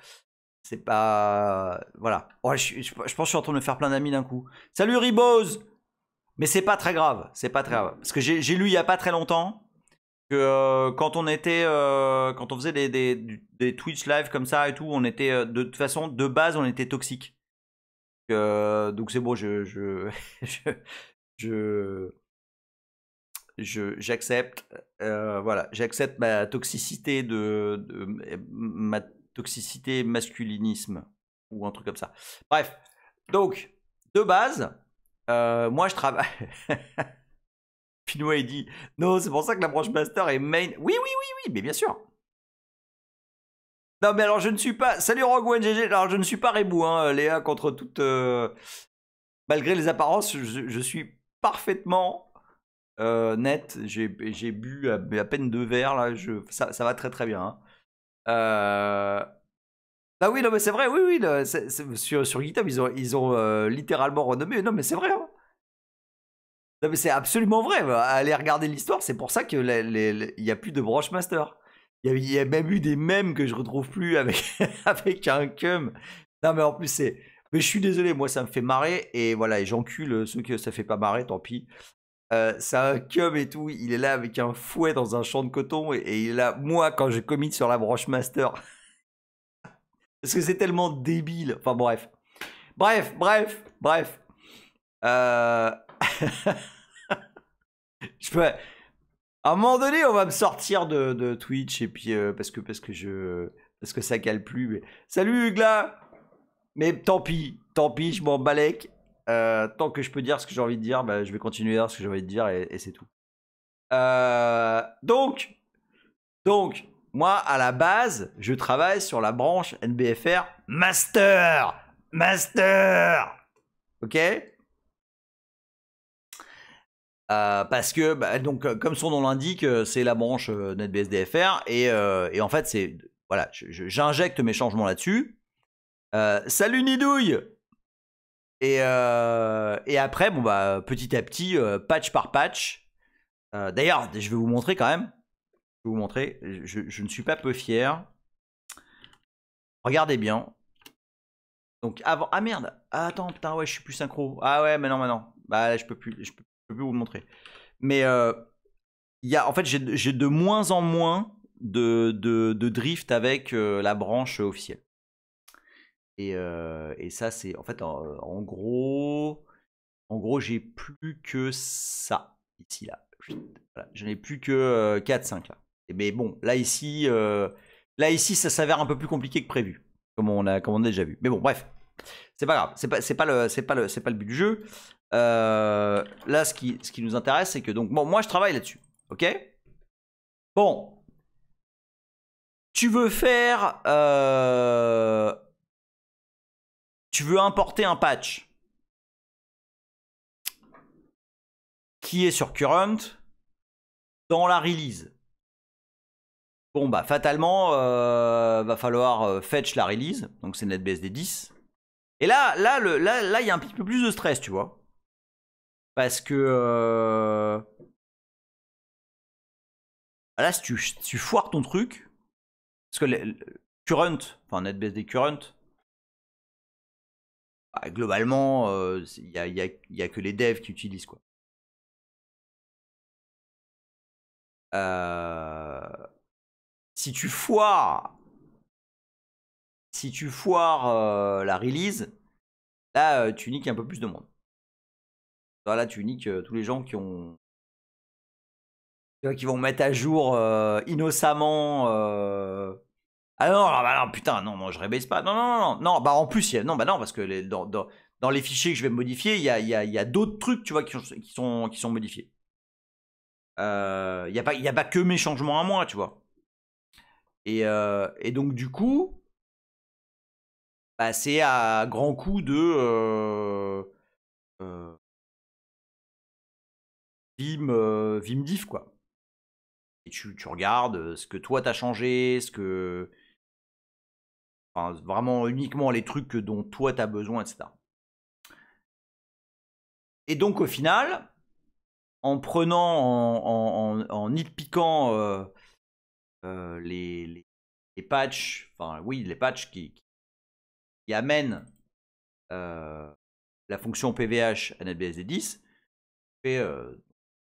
C'est pas... Voilà. Ouais, je pense que je suis en train de me faire plein d'amis d'un coup. Salut Ribose. Mais c'est pas très grave. C'est pas très grave. Parce que j'ai lu il y a pas très longtemps que quand on faisait des Twitch live comme ça et tout, on était de toute façon de base on était toxique. Donc c'est bon, j'accepte. Voilà, j'accepte ma toxicité ma toxicité masculinisme ou un truc comme ça. Bref, donc de base, moi je travaille. Pinoy il dit non, c'est pour ça que la branche master est main. Oui, mais bien sûr. Non, mais alors je ne suis pas. Salut Rogue One GG. Alors je ne suis pas Rebou, hein, Léa, contre toute. Malgré les apparences, je suis parfaitement net. J'ai bu à peine 2 verres là. Ça va très très bien. Hein. Ah oui, non, mais c'est vrai, oui, sur GitHub, ils ont littéralement renommé. Non, mais c'est vrai. Hein. Non, mais c'est absolument vrai. Allez regarder l'histoire, c'est pour ça qu'il n'y a plus de branche master. Il y a même eu des mèmes que je retrouve plus avec, avec un cum. Non, mais en plus, c'est. Mais je suis désolé, moi, ça me fait marrer. Et voilà, et j'encule ceux que ça fait pas marrer, tant pis. C'est un cum et tout. Il est là avec un fouet dans un champ de coton. Et il est là, moi, quand je commit sur la branche master. Parce que c'est tellement débile. Enfin, bref. Bref. Je peux. À un moment donné, on va me sortir de Twitch et puis parce que ça cale plus. Mais... Salut Hugla. Mais tant pis, je m'en balèque. Tant que je peux dire ce que j'ai envie de dire, bah, je vais continuer à dire ce que j'ai envie de dire et c'est tout. Donc, moi à la base, je travaille sur la branche NBFR Master. Ok. Parce que, bah, donc, comme son nom l'indique, c'est la branche NetBSDFR et en fait, c'est voilà, j'injecte mes changements là-dessus. Salut Nidouille. Et après, bon bah, petit à petit, patch par patch. D'ailleurs, je vais vous montrer quand même. Je vais vous montrer. Je ne suis pas peu fier. Regardez bien. Donc avant, ah merde. Ah, attends, putain, ouais, je suis plus synchro. Ah ouais, mais non. Bah, là, je peux plus vous le montrer. Mais en fait, j'ai de moins en moins de drift avec la branche officielle. Et ça, c'est en fait, en gros, j'ai plus que ça ici là. Voilà, je n'ai plus que 4-5 là. Mais bon, là ici, ça s'avère un peu plus compliqué que prévu, comme on a déjà vu. Mais bon, bref, c'est pas grave. C'est pas le but du jeu. Là, ce qui nous intéresse, c'est que donc bon, moi, je travaille là-dessus. Ok. Bon, tu veux faire, tu veux importer un patch qui est sur current dans la release. Bon bah fatalement, va falloir fetch la release, donc c'est NetBSD 10. Et là, il y a un petit peu plus de stress, tu vois, parce que là, si tu foires ton truc, parce que current, enfin NetBSD current, bah, globalement, il y a que les devs qui utilisent quoi. Si tu foires la release, là tu niques un peu plus de monde. Là tu niques tous les gens qui vont mettre à jour innocemment. Ah non, bah non, putain, non, je rebase pas. Non, bah en plus, non, bah non, parce que dans les fichiers que je vais modifier, il y a d'autres trucs, tu vois, qui sont modifiés. Il n'y a pas que mes changements à moi, tu vois. Et donc, du coup, bah, c'est à grand coup de Vim diff, quoi. Et tu regardes ce que toi t'as changé, enfin, vraiment uniquement les trucs dont toi t'as besoin, etc. Et donc, au final, en prenant, en nitpiquant les patchs, enfin oui, les patchs qui amènent la fonction PVH à NetBSD 10, j'ai fait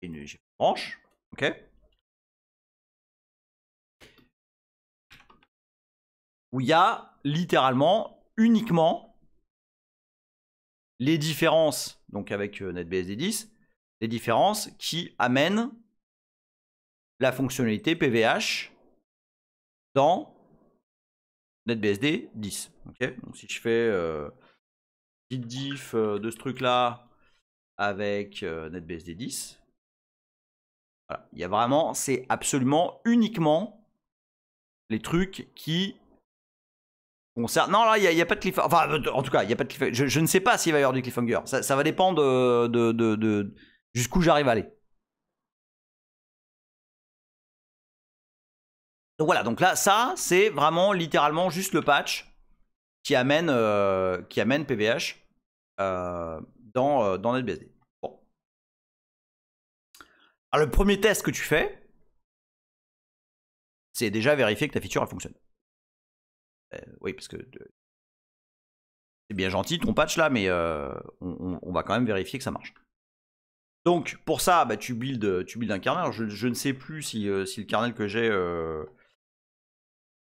une branche, ok, où il y a littéralement uniquement les différences, donc avec NetBSD 10, les différences qui amènent la fonctionnalité PVH dans NetBSD 10. Okay, donc si je fais git diff de ce truc là avec NetBSD 10, Voilà. Il y a vraiment, c'est absolument uniquement les trucs qui concernent. Non, là, il n'y a pas de cliffhanger. Enfin, en tout cas, il n'y a pas de cliffhanger. Je ne sais pas s'il va y avoir du cliffhanger. Ça va dépendre de jusqu'où j'arrive à aller. Donc voilà, donc là, ça, c'est vraiment littéralement juste le patch qui amène PVH dans NetBSD. Bon. Alors, le premier test que tu fais, c'est déjà vérifier que ta feature elle fonctionne. Oui, parce que c'est bien gentil ton patch là, mais on va quand même vérifier que ça marche. Donc pour ça, bah, tu builds un kernel. Alors, je ne sais plus si le kernel que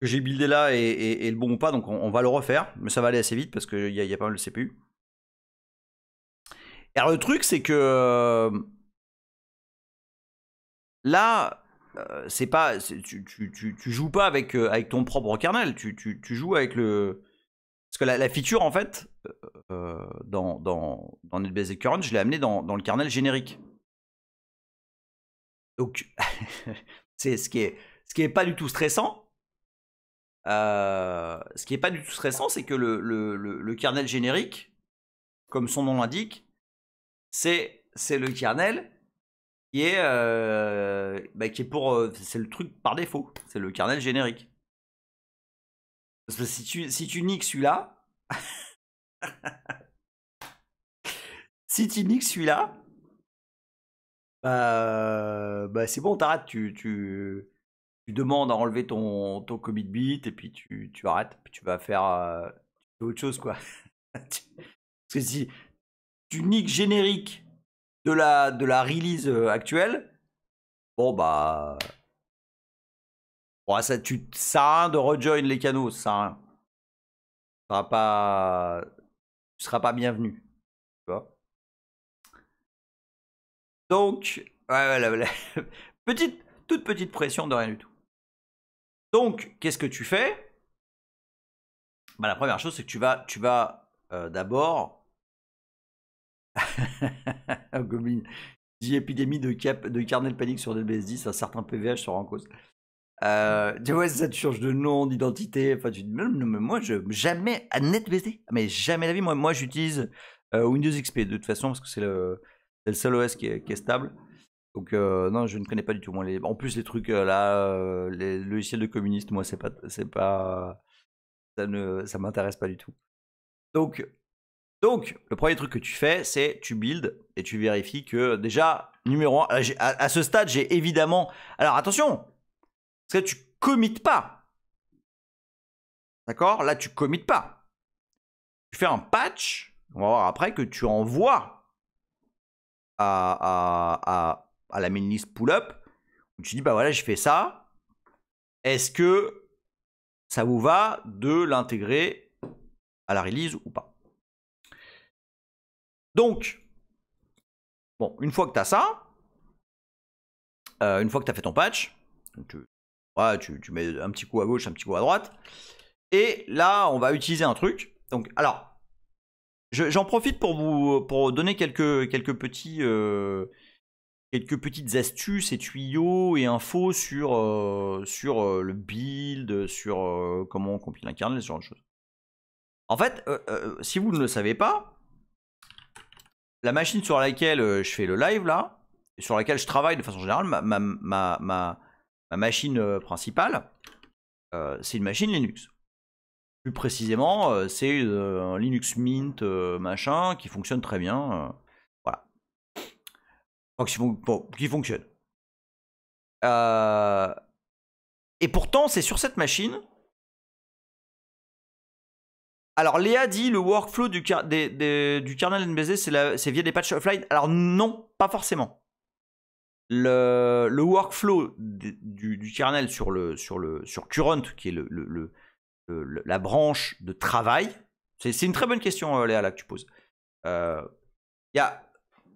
j'ai buildé là est le bon ou pas, donc on va le refaire, mais ça va aller assez vite parce qu'il y a pas mal de CPU. Et alors le truc c'est que là, c'est pas, tu joues pas avec ton propre kernel, tu joues avec le... Parce que la feature en fait, dans NetBSD Current, je l'ai amené dans le kernel générique. Donc, c'est ce qui est pas du tout stressant. Ce qui est pas du tout stressant, c'est que le kernel générique, comme son nom l'indique, c'est le kernel qui est c'est le truc par défaut, c'est le kernel générique. Parce que si tu niques celui-là, si tu niques celui-là, bah c'est bon, t'arrêtes, tu demandes à enlever ton commit bit et puis tu arrêtes, puis tu vas faire autre chose quoi. Parce que si tu niques générique de la release actuelle, bon bah bon, ça sert à rien de rejoin les canaux, ça sert à rien. Tu seras pas bienvenu. Tu vois. Donc, ouais, toute petite pression de rien du tout. Donc, qu'est-ce que tu fais? Bah, la première chose, c'est que tu vas d'abord. Goblin dit épidémie de kernel panique sur NetBSD, un certain PVH sera en cause. Tu vois, ça, tu changes de nom, d'identité. Enfin, tu dis, mais moi, jamais à NetBSD, mais jamais la vie. Moi j'utilise Windows XP de toute façon, parce que c'est le seul OS qui est stable. Donc, non, je ne connais pas du tout. Moi, en plus, les trucs là, les logiciels de communistes, moi, c'est pas, ça m'intéresse pas du tout. Donc, le premier truc que tu fais, c'est tu builds et tu vérifies que déjà, numéro 1, à ce stade, j'ai évidemment. Alors attention, parce que tu commites pas. D'accord? Là, tu commites pas. Tu fais un patch, on va voir après, que tu envoies à la main list pull-up, où tu dis, bah voilà, j'ai fait ça. Est-ce que ça vous va de l'intégrer à la release ou pas? Donc, bon, une fois que tu as ça, une fois que tu as fait ton patch, tu mets un petit coup à gauche, un petit coup à droite. Et là, on va utiliser un truc. Donc, alors, j'en profite pour donner quelques petites astuces et tuyaux et infos sur le build, sur comment on compile un kernel, ce genre de choses. En fait, si vous ne le savez pas, la machine sur laquelle je fais le live là, et sur laquelle je travaille de façon générale, ma machine principale, c'est une machine Linux. Plus précisément, c'est un Linux Mint machin qui fonctionne très bien. Voilà. Qui fonctionne. Et pourtant, c'est sur cette machine. Alors, Léa dit le workflow du kernel NBSD, c'est via des patchs offline. Alors, non, pas forcément. Le workflow du kernel sur Current, qui est la branche de travail, c'est une très bonne question, Léa, là, que tu poses.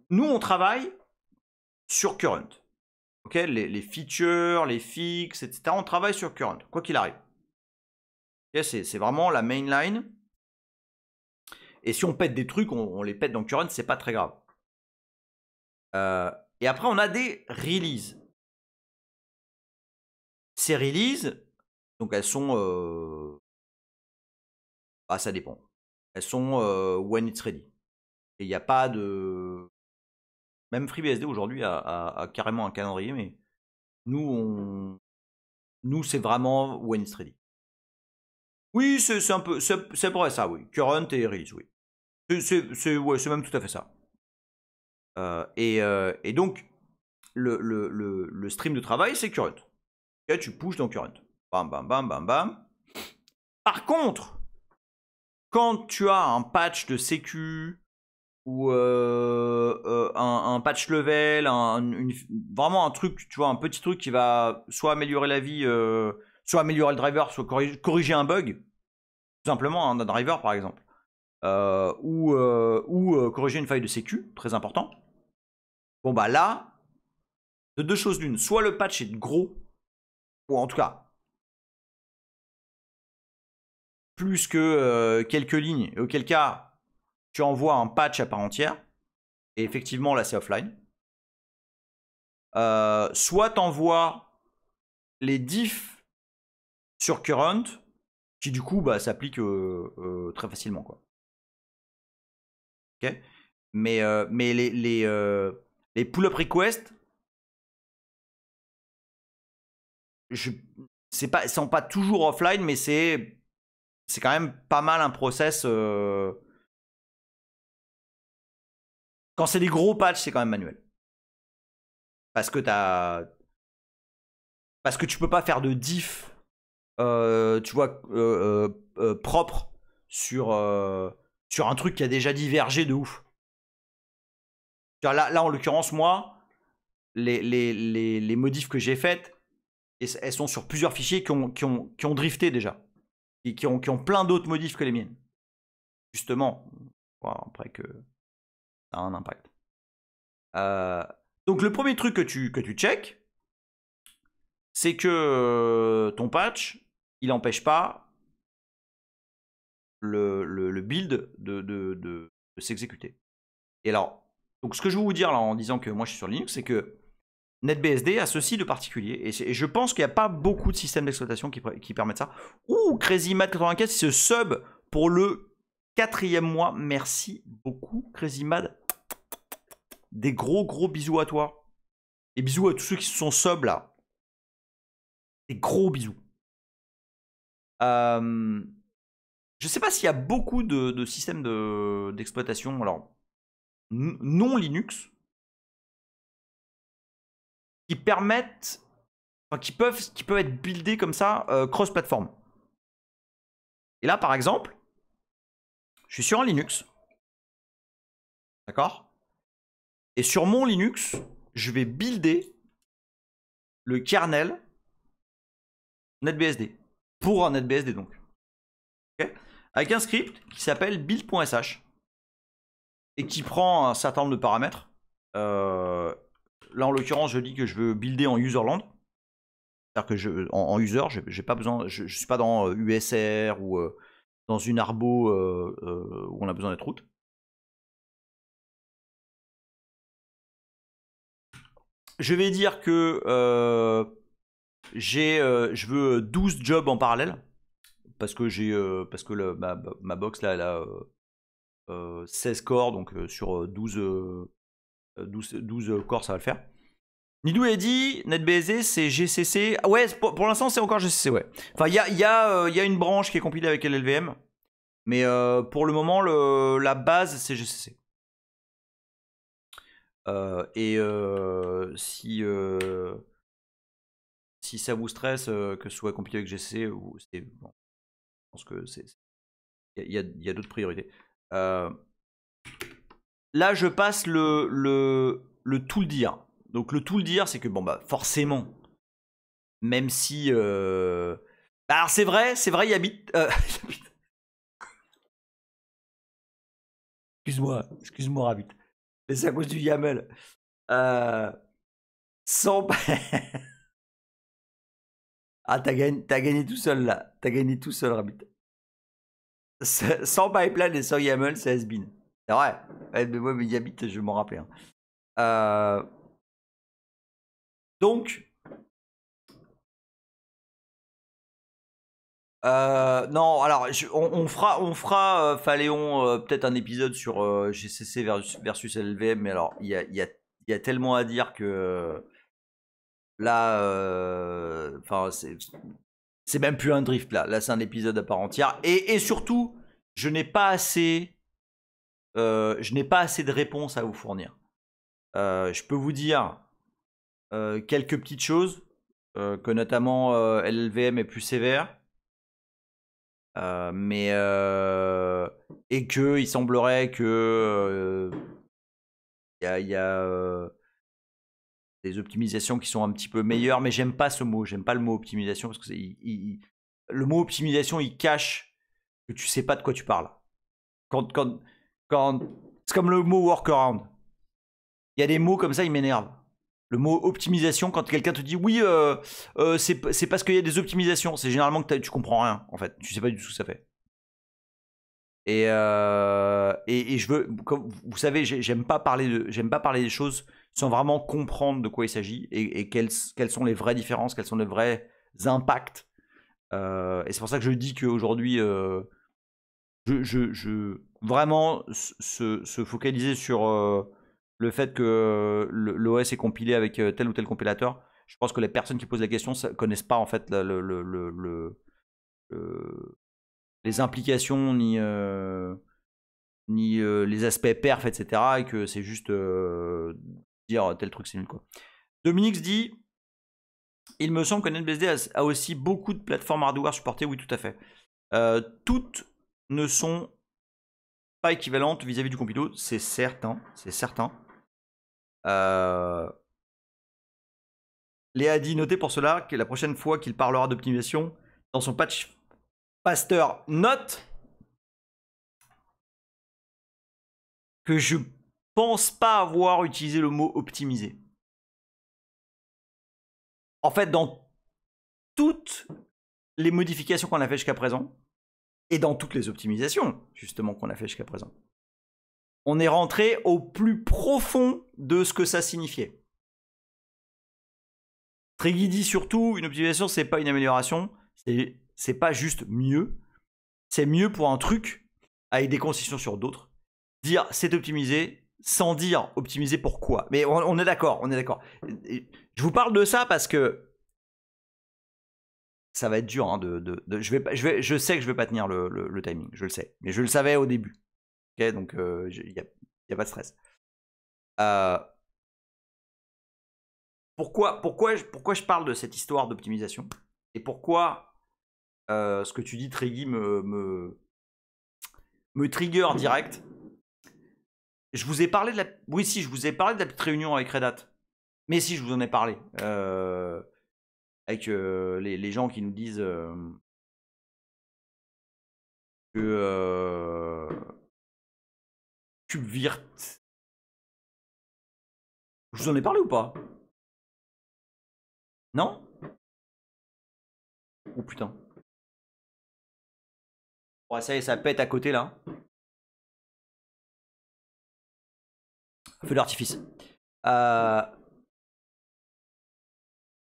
Nous, on travaille sur Current. Okay, les features, les fixes, etc. On travaille sur Current, quoi qu'il arrive. Okay, c'est vraiment la mainline. Et si on pète des trucs, on les pète dans Current, c'est pas très grave. Et après, on a des releases. Ces releases, donc elles sont... bah, ça dépend. Elles sont when it's ready. Et il n'y a pas de... Même FreeBSD aujourd'hui a carrément un calendrier, mais nous c'est vraiment when it's ready. Oui, c'est un peu... C'est vrai ça, oui. Current et release, oui. C'est même tout à fait ça. Et donc, le stream de travail, c'est current. Et tu pushes dans current. Bam, bam, bam, bam, bam. Par contre, quand tu as un patch de sécu ou un patch level, vraiment un truc, tu vois, un petit truc qui va soit améliorer la vie, soit améliorer le driver, soit corriger un bug, tout simplement, un driver par exemple, ou corriger une faille de sécu, très important. Bon bah là, de deux choses l'une, soit le patch est gros, ou en tout cas plus que quelques lignes, et auquel cas tu envoies un patch à part entière, et effectivement là c'est offline. Soit t'envoies les diffs sur current, qui du coup bah, s'applique très facilement quoi. Okay, mais les pull-up requests, ils sont pas toujours offline, mais c'est quand même pas mal un process. Quand c'est des gros patchs, c'est quand même manuel. Parce que tu peux pas faire de diff, tu vois, propre sur un truc qui a déjà divergé de ouf. Là en l'occurrence, moi, les modifs que j'ai faites, elles sont sur plusieurs fichiers qui ont drifté déjà. Et qui ont plein d'autres modifs que les miennes. Justement, après que ça a un impact. Donc le premier truc que tu check, c'est que ton patch, il n'empêche pas le build de s'exécuter. Et alors, donc ce que je veux vous dire là en disant que moi je suis sur Linux, c'est que NetBSD a ceci de particulier, et je pense qu'il n'y a pas beaucoup de systèmes d'exploitation qui permettent ça. Ouh, CrazyMad84, c'est ce sub pour le 4e mois. Merci beaucoup, CrazyMad. Des gros bisous à toi. Et bisous à tous ceux qui se sont sub là. Des gros bisous. Je sais pas s'il y a beaucoup de systèmes d'exploitation, alors non Linux, qui permettent, enfin, qui peuvent être buildés comme ça cross-platform. Et là, par exemple, je suis sur un Linux, d'accord? Et sur mon Linux, je vais builder le kernel NetBSD pour un NetBSD donc, okay, avec un script qui s'appelle build.sh et qui prend un certain nombre de paramètres. Là, en l'occurrence, je dis que je veux builder en userland. C'est-à-dire que en user, j'ai pas besoin, je suis pas dans USR ou dans une arbo où on a besoin d'être root. Je vais dire que je veux 12 jobs en parallèle parce que ma box là elle a 16 corps, donc sur 12 corps ça va le faire. Nidou a dit NetBSD c'est GCC. Ah ouais, pour l'instant c'est encore GCC, ouais. Enfin, il y a une branche qui est compilée avec LLVM, mais pour le moment la base c'est GCC. Et si ça vous stresse que ce soit compilé avec GCC, bon, je pense que il y a d'autres priorités. Là, je passe le tooldir. Donc le tooldir, c'est que bon bah forcément, même si alors c'est vrai, il y a bit. Excuse-moi, Rabbit. Mais c'est à cause du YAML. Sans. Ah, t'as gagné tout seul là. T'as gagné tout seul, Rabbit. Sans pipeline et sans YAML, c'est has-been. C'est vrai. Ouais, mais Yabit, je m'en rappelais. Donc, Non, alors on fera Phaléon, peut-être un épisode sur GCC versus LVM, mais alors il y a tellement à dire que là, enfin c'est même plus un drift là. Là c'est un épisode à part entière. Et surtout, je n'ai pas assez de réponses à vous fournir. Je peux vous dire quelques petites choses, que notamment LLVM est plus sévère. Et que il semblerait que il y a des optimisations qui sont un petit peu meilleures, mais j'aime pas ce mot, j'aime pas le mot optimisation parce que le mot optimisation il cache que tu sais pas de quoi tu parles. Quand c'est comme le mot workaround. Il y a des mots comme ça, ils m'énervent. Le mot optimisation, quand quelqu'un te dit oui, c'est parce qu'il y a des optimisations, c'est généralement que tu comprends rien en fait, tu sais pas du tout ce que ça fait. Et je veux, comme vous savez, j'aime pas parler des choses sans vraiment comprendre de quoi il s'agit et quelles sont les vraies différences, quels sont les vrais impacts. Et c'est pour ça que je dis qu'aujourd'hui, vraiment se focaliser sur le fait que l'OS est compilé avec tel ou tel compilateur. Je pense que les personnes qui posent la question ne connaissent pas en fait les implications ni les aspects perf, etc. Et que c'est juste dire tel truc c'est nul quoi. Dominique dit, il me semble que NetBSD a aussi beaucoup de plateformes hardware supportées. Oui, tout à fait. Toutes ne sont pas équivalentes vis-à-vis du compilo, c'est certain, c'est certain. Léa dit, notez pour cela que la prochaine fois qu'il parlera d'optimisation dans son patch pasteur, note que je pense pas avoir utilisé le mot optimisé. En fait, dans toutes les modifications qu'on a fait jusqu'à présent, et dans toutes les optimisations, justement, qu'on a fait jusqu'à présent, on est rentré au plus profond de ce que ça signifiait. Tregui dit surtout, une optimisation, c'est pas une amélioration, c'est pas juste mieux, c'est mieux pour un truc, avec des concessions sur d'autres. Dire c'est optimisé, sans dire optimisé pour quoi. Mais on est d'accord, on est d'accord. Je vous parle de ça parce que ça va être dur. Hein, je sais que je vais pas tenir le timing, je le sais. Mais je le savais au début. Okay, donc il n'y a pas de stress. Pourquoi je parle de cette histoire d'optimisation et pourquoi ce que tu dis, Tregui, me trigger direct. Je vous ai parlé de la... Oui, si, je vous ai parlé de la petite réunion avec Red Hat. Mais si, je vous en ai parlé. Avec les gens qui nous disent que KubeVirt... Je vous en ai parlé ou pas? Non? Oh putain. Ouais, ça y est, ça pète à côté là. Feu d'artifice. Ah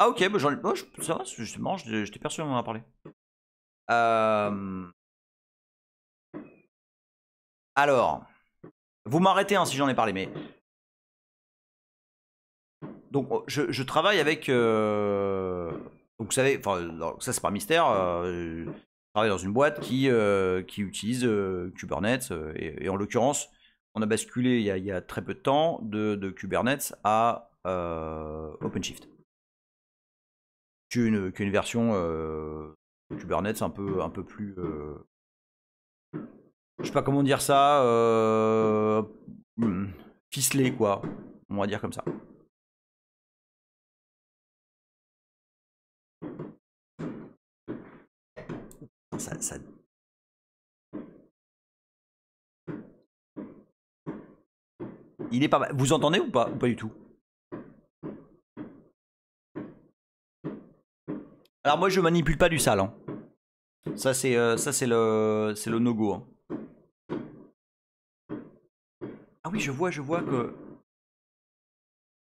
ok, bah, ça va, justement, j'étais persuadé d'en avoir parlé. Alors, vous m'arrêtez hein, si j'en ai parlé, mais... Donc, je travaille avec... Donc, vous savez, ça c'est pas un mystère, je travaille dans une boîte qui utilise Kubernetes, et en l'occurrence, on a basculé il y a très peu de temps de Kubernetes à OpenShift. Qui est une version Kubernetes un peu plus... je sais pas comment dire ça, ficelé quoi, on va dire comme ça. Ça... Il est pas mal. Vous entendez ou pas du tout? Alors moi je manipule pas du sale. Hein. Ça c'est le no-go. Hein. Ah oui, je vois que...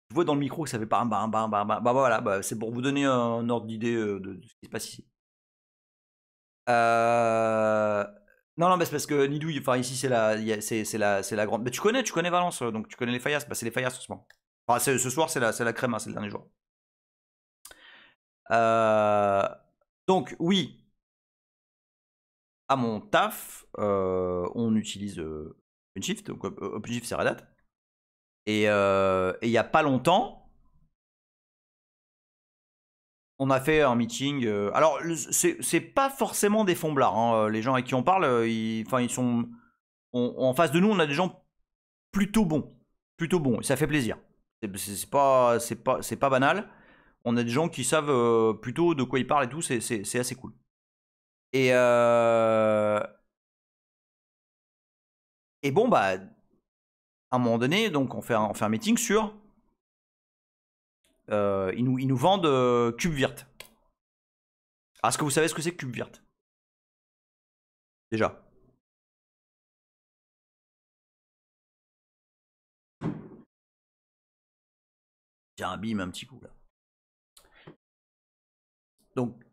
Je vois dans le micro que ça fait pas un bam. Bah voilà, c'est pour vous donner un ordre d'idée de ce qui se passe ici. Non, mais c'est parce que Nidouille, enfin ici c'est la grande. Mais tu connais Valence, donc tu connais les Fayas. Bah, c'est les Fayas en ce moment. Enfin, ce soir c'est la crème, hein, c'est le dernier jour. Donc oui, à mon taf, on utilise OpenShift. Donc OpenShift c'est Red Hat. Et il n'y a pas longtemps, on a fait un meeting. Alors, c'est pas forcément des fonds blards. Hein, les gens avec qui on parle, ils sont. En face de nous, on a des gens plutôt bons. Plutôt bons. Et ça fait plaisir. C'est pas banal. On a des gens qui savent plutôt de quoi ils parlent et tout. C'est assez cool. Et bon, bah, à un moment donné, donc on fait un meeting sur. Ils nous vendent KubeVirt. Est-ce que vous savez ce que c'est que KubeVirt? Déjà. J'ai un bim un petit coup là. Donc.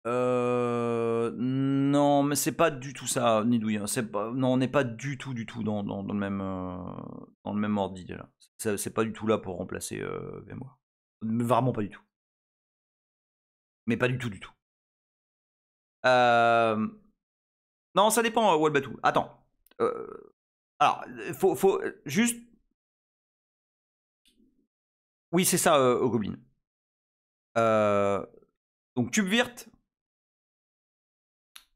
Non, mais c'est pas du tout ça, Nidouille. Hein. Non, on n'est pas du tout dans le même ordre d'idée là. C'est pas du tout là pour remplacer VMware. Vraiment pas du tout. Mais pas du tout. Non, ça dépend, Walbatou. Attends. Alors, faut juste. Oui, c'est ça, Goblin. Donc, KubeVirt,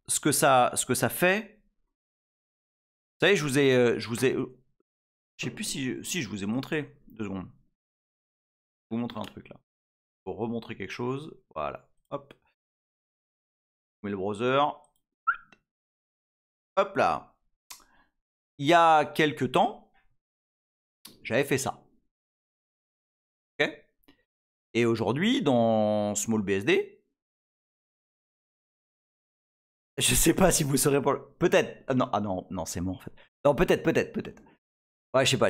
ce que ça fait. Vous savez, je vous ai. Je sais plus si je vous ai montré. 2 secondes. Je vais vous montrer un truc là. Pour remontrer quelque chose. Voilà. Hop. Je mets le browser. Hop là. Il y a quelques temps, j'avais fait ça. Ok. Et aujourd'hui, dans SmallBSD, je sais pas si vous serez pour. Peut-être. Ah non, c'est mort en fait. Non, peut-être. Ouais, je sais pas.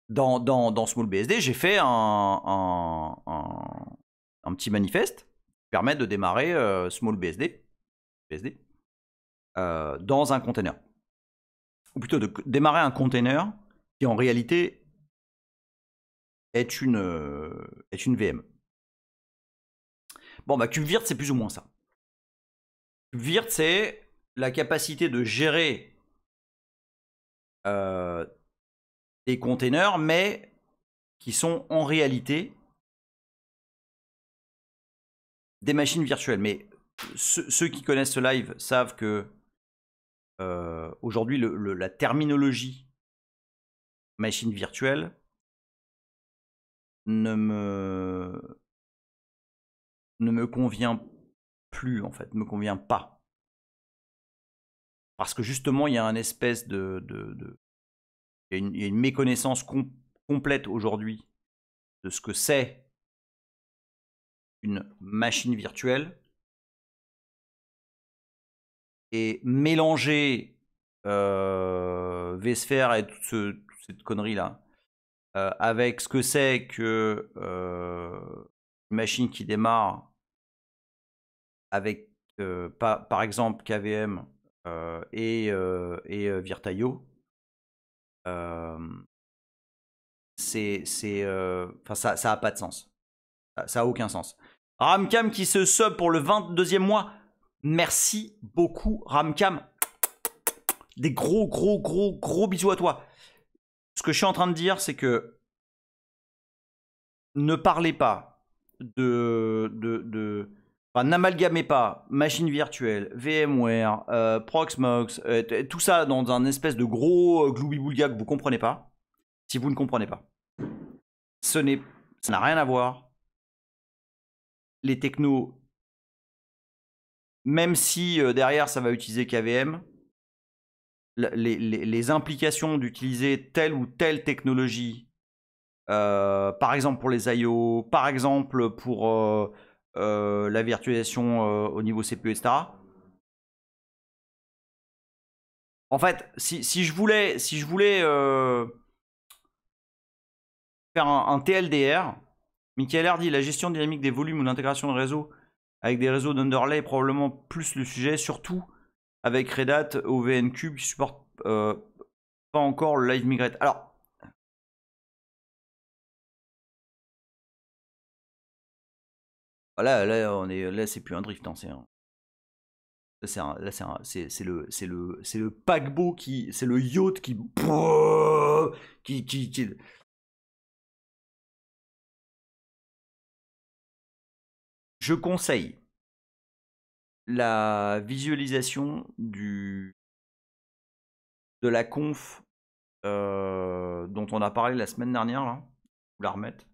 Dans SmallBSD, j'ai fait un petit manifeste qui permet de démarrer SmallBSD dans un container. Ou plutôt de démarrer un container qui en réalité est une VM. Bon, bah KubeVirt, c'est plus ou moins ça. KubeVirt, c'est la capacité de gérer des containers, mais qui sont en réalité des machines virtuelles. Mais ceux qui connaissent ce live savent que aujourd'hui, la terminologie machine virtuelle ne me convient plus, en fait, ne me convient pas. Parce que justement, il y a un espèce il y a une méconnaissance complète aujourd'hui de ce que c'est une machine virtuelle. Et mélanger vSphere et toute cette connerie là avec ce que c'est que une machine qui démarre avec par exemple KVM et Virta.io, ça a pas de sens. Ça a aucun sens. Ramcam qui se sub pour le 22e mois. Merci beaucoup, Ramcam. Des gros bisous à toi. Ce que je suis en train de dire, c'est que ne parlez pas n'amalgamez pas machine virtuelle, VMware, Proxmox, tout ça dans un espèce de gros gloubi-boulga que vous comprenez pas. Si vous ne comprenez pas, ça n'a rien à voir. Les technos, même si derrière ça va utiliser KVM, les implications d'utiliser telle ou telle technologie, par exemple pour les I/O, par exemple pour la virtualisation au niveau CPU, etc. En fait, si je voulais faire un TLDR. Michael R dit la gestion dynamique des volumes ou l'intégration de réseaux avec des réseaux d'underlay est probablement plus le sujet, surtout avec Red Hat OVN Cube qui supporte pas encore le Live Migrate. Alors, là c'est plus un drift, hein, c'est le paquebot c'est le yacht qui Je conseille la visualisation de la conf dont on a parlé la semaine dernière là. Vous la remettre.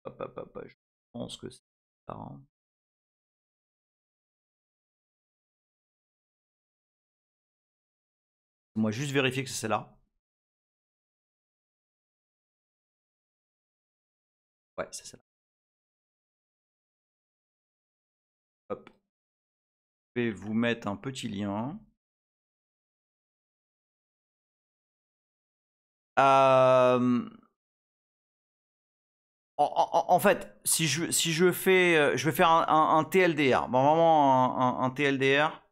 Je pense que c'est ça. Hein. Moi juste vérifier que c'est celle-là. Ouais, c'est celle-là. Hop. Je vais vous mettre un petit lien. En fait, si je fais, je vais faire un TLDR. Bon, vraiment un TLDR.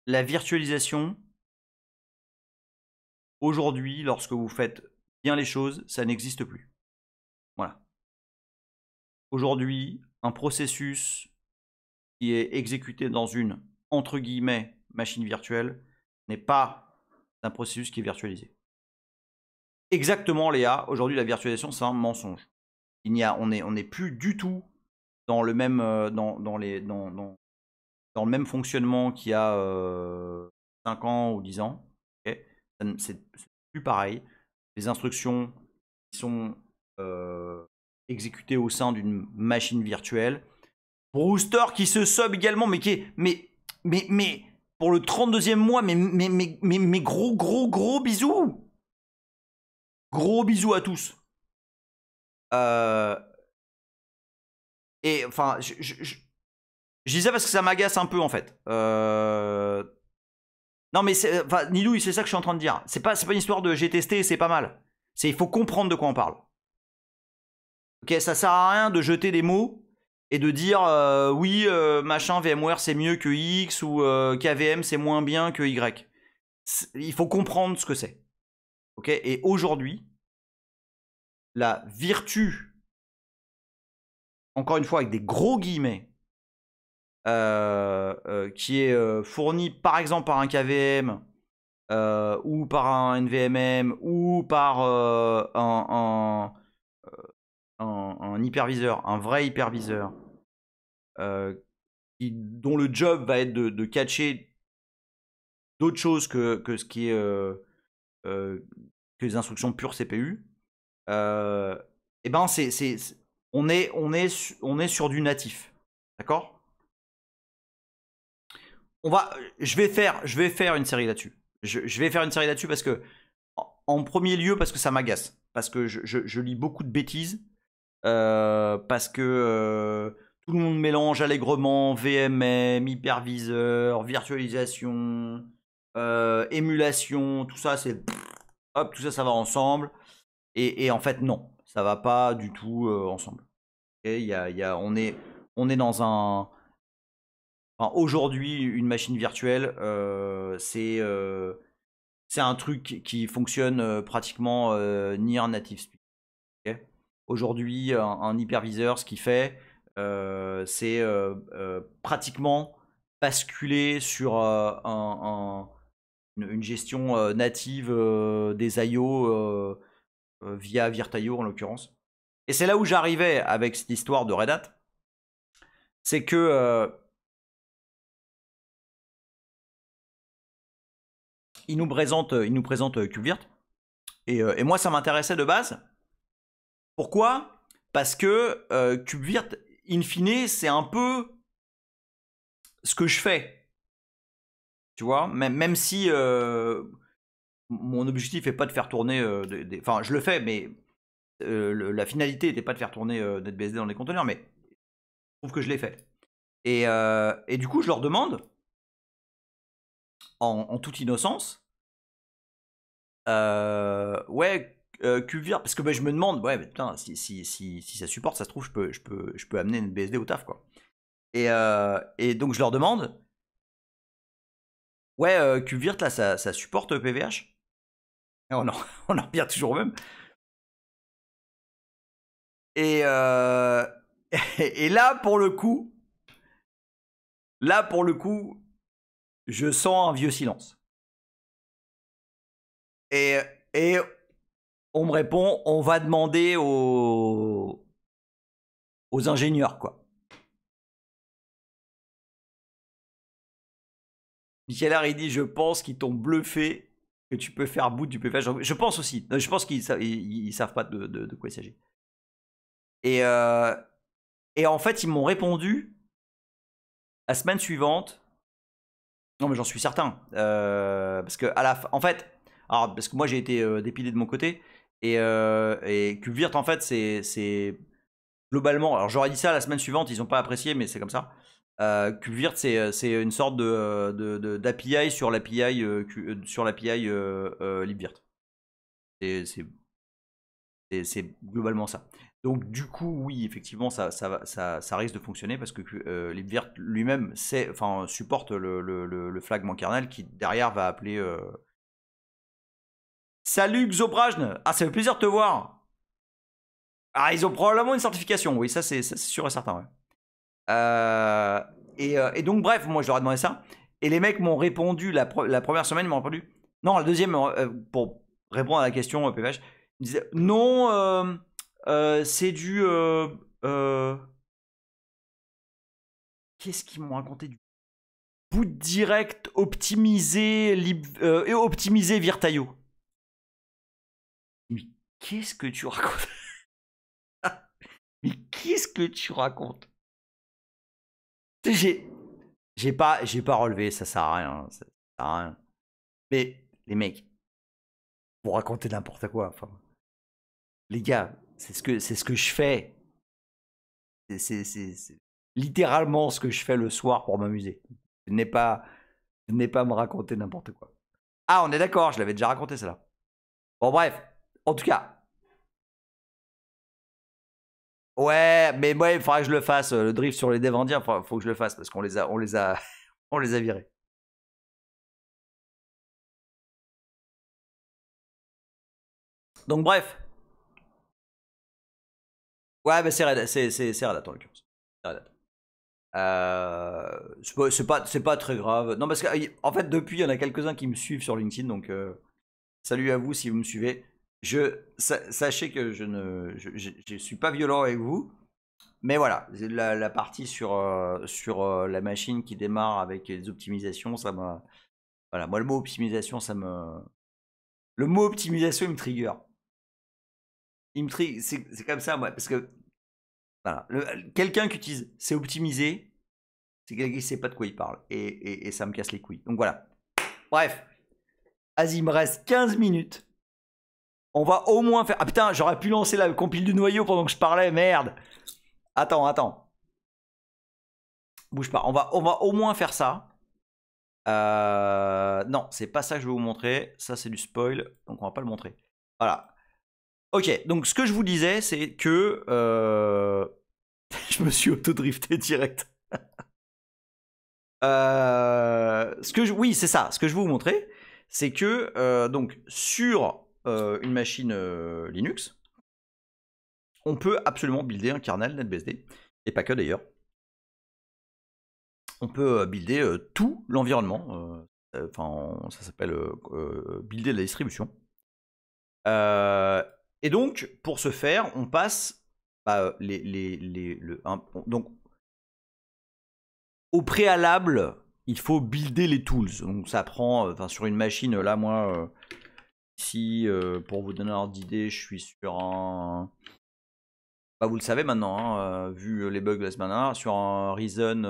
La virtualisation, aujourd'hui, lorsque vous faites bien les choses, ça n'existe plus. Voilà. Aujourd'hui, un processus qui est exécuté dans une, entre guillemets, machine virtuelle, n'est pas un processus qui est virtualisé. Exactement, Léa, aujourd'hui, la virtualisation, c'est un mensonge. On n'est plus du tout dans le même, dans le même fonctionnement qu'il y a 5 ans ou 10 ans. Okay, c'est plus pareil. Les instructions qui sont exécutées au sein d'une machine virtuelle. Brewster qui se sub également, mais qui est. Mais pour le 32e mois, mais gros bisous. Gros bisous à tous. Et enfin, je dis ça parce que ça m'agace un peu en fait. Non mais enfin, Nidouille, c'est ça que je suis en train de dire. C'est pas une histoire de j'ai testé et c'est pas mal. C'est il faut comprendre de quoi on parle. Ok, ça sert à rien de jeter des mots et de dire oui, machin VMware c'est mieux que X ou KVM c'est moins bien que Y. Il faut comprendre ce que c'est. Ok, et aujourd'hui, la vertu, encore une fois avec des gros guillemets, qui est fourni par exemple par un KVM ou par un NVMM ou par un hyperviseur, un vrai hyperviseur dont le job va être de catcher d'autres choses que ce qui est que les instructions pures CPU. Et ben on est sur du natif, d'accord? Je vais faire une série là-dessus. Je vais faire une série là-dessus parce que, en premier lieu, parce que ça m'agace. Parce que je lis beaucoup de bêtises. Parce que tout le monde mélange allègrement VMM, hyperviseur, virtualisation, émulation, tout ça, hop, tout ça, ça va ensemble. Et en fait, non, ça va pas du tout ensemble. Okay, on est dans un. Enfin, aujourd'hui, une machine virtuelle, c'est un truc qui fonctionne pratiquement near native speed. Okay, aujourd'hui, un hyperviseur, ce qu'il fait, c'est pratiquement basculer sur une gestion native des I/O via VirtIO en l'occurrence. Et c'est là où j'arrivais avec cette histoire de Red Hat, c'est que il nous présente KubeVirt. Et moi, ça m'intéressait de base. Pourquoi? Parce que KubeVirt, in fine, c'est un peu ce que je fais. Tu vois, même si mon objectif n'est pas de faire tourner enfin, je le fais, mais la finalité n'était pas de faire tourner NetBSD dans les conteneurs, mais je trouve que je l'ai fait. Et du coup, je leur demande, en toute innocence, Ouais, QVIR, parce que bah, je me demande, ouais, mais putain, si ça supporte, ça se trouve, je peux amener une BSD au taf, quoi. Et donc je leur demande, ouais, QVIRT, là, ça supporte PVH? Et on en revient toujours au même. Et, et là, pour le coup, je sens un vieux silence. Et on me répond, on va demander aux ingénieurs, quoi. Michael il dit, je pense qu'ils t'ont bluffé, que tu peux faire boot du PVH. Je pense aussi. Je pense qu'ils savent pas de quoi il s'agit. Et en fait, ils m'ont répondu la semaine suivante. Non, mais j'en suis certain. Parce que en fait, alors, parce que moi j'ai été dépilé de mon côté. Et QVIRT, en fait, c'est globalement. Alors j'aurais dit ça la semaine suivante, ils n'ont pas apprécié, mais c'est comme ça. QVIRT, c'est une sorte d'API sur l'API LibVirt. C'est globalement ça. Donc du coup, oui, effectivement, ça risque de fonctionner parce que LibVirt lui-même supporte le flagment kernel qui derrière va appeler... Salut Xobrajn! Ah, ça fait plaisir de te voir! Ah, ils ont probablement une certification, oui, ça c'est sûr et certain, ouais. Et donc bref, moi je leur ai demandé ça. Et les mecs m'ont répondu, la première semaine, ils m'ont répondu. Non, la deuxième, pour répondre à la question PVH, ils disaient non, c'est du... Qu'est-ce qu'ils m'ont raconté du boot direct optimisé et optimisé Virtaio. Mais qu'est-ce que tu racontes? Mais qu'est-ce que tu racontes? J'ai pas relevé, ça sert à rien. Ça sert à rien. Mais les mecs, vous racontez n'importe quoi. Enfin, les gars, c'est ce que je fais. C'est littéralement ce que je fais le soir pour m'amuser. Je n'ai pas me raconter n'importe quoi. Ah, on est d'accord, je l'avais déjà raconté celle-là. Bon, bref, en tout cas. Ouais, mais ouais, il faudra que je le fasse. Le drift sur les devs indiens, faut que je le fasse parce qu'on les a, on les a virés. Donc bref. Ouais, mais c'est Red Hat en l'occurrence. C'est pas très grave. Non, parce qu'en fait, depuis, il y en a quelques-uns qui me suivent sur LinkedIn, donc salut à vous si vous me suivez. Sachez que je suis pas violent avec vous, mais voilà, la partie sur la machine qui démarre avec les optimisations, ça m'a... Voilà, moi le mot optimisation, le mot optimisation, il me trigger. C'est comme ça, moi, parce que voilà, quelqu'un qui utilise c'est optimisé, c'est quelqu'un qui sait pas de quoi il parle. Et ça me casse les couilles. Donc voilà. Bref. Vas-y, il me reste 15 minutes. On va au moins faire... Ah putain, j'aurais pu lancer la compile du noyau pendant que je parlais, merde. Attends. Bouge pas. On va au moins faire ça. Non, c'est pas ça que je vais vous montrer. Ça, c'est du spoil. Donc on va pas le montrer. Voilà. Ok, donc ce que je vous disais, c'est que... je me suis auto-drifté direct. Oui, c'est ça. Ce que je vais vous montrer, c'est que donc sur une machine Linux, on peut absolument builder un kernel NetBSD, et pas que d'ailleurs. On peut builder tout l'environnement. Ça s'appelle builder la distribution. Et donc, pour ce faire, on passe donc au préalable, il faut builder les tools. Donc ça prend, sur une machine, là moi, ici, pour vous donner un ordre d'idée, je suis sur un... Bah, vous le savez maintenant, hein, vu les bugs de la semaine dernière, sur un Ryzen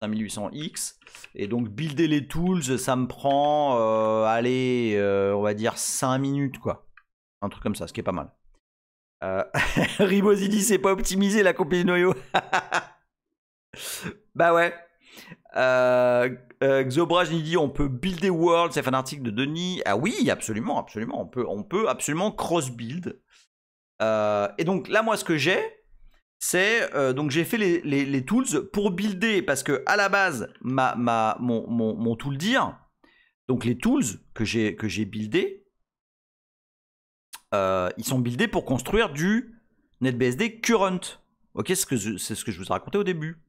5800X. Et donc builder les tools, ça me prend, allez, on va dire 5 minutes, quoi. Un truc comme ça, ce qui est pas mal. Ribosidi, c'est pas optimisé la compil noyau. Bah ouais. Xobraj nous dit on peut builder world, c'est un article de Denis. Ah oui, absolument, absolument. On peut absolument cross-build. Et donc là, moi, ce que j'ai, c'est donc j'ai fait les tools pour builder, parce que à la base, mon tool dir, donc les tools que j'ai buildés, ils sont buildés pour construire du NetBSD current. Ok, c'est ce que je vous ai raconté au début.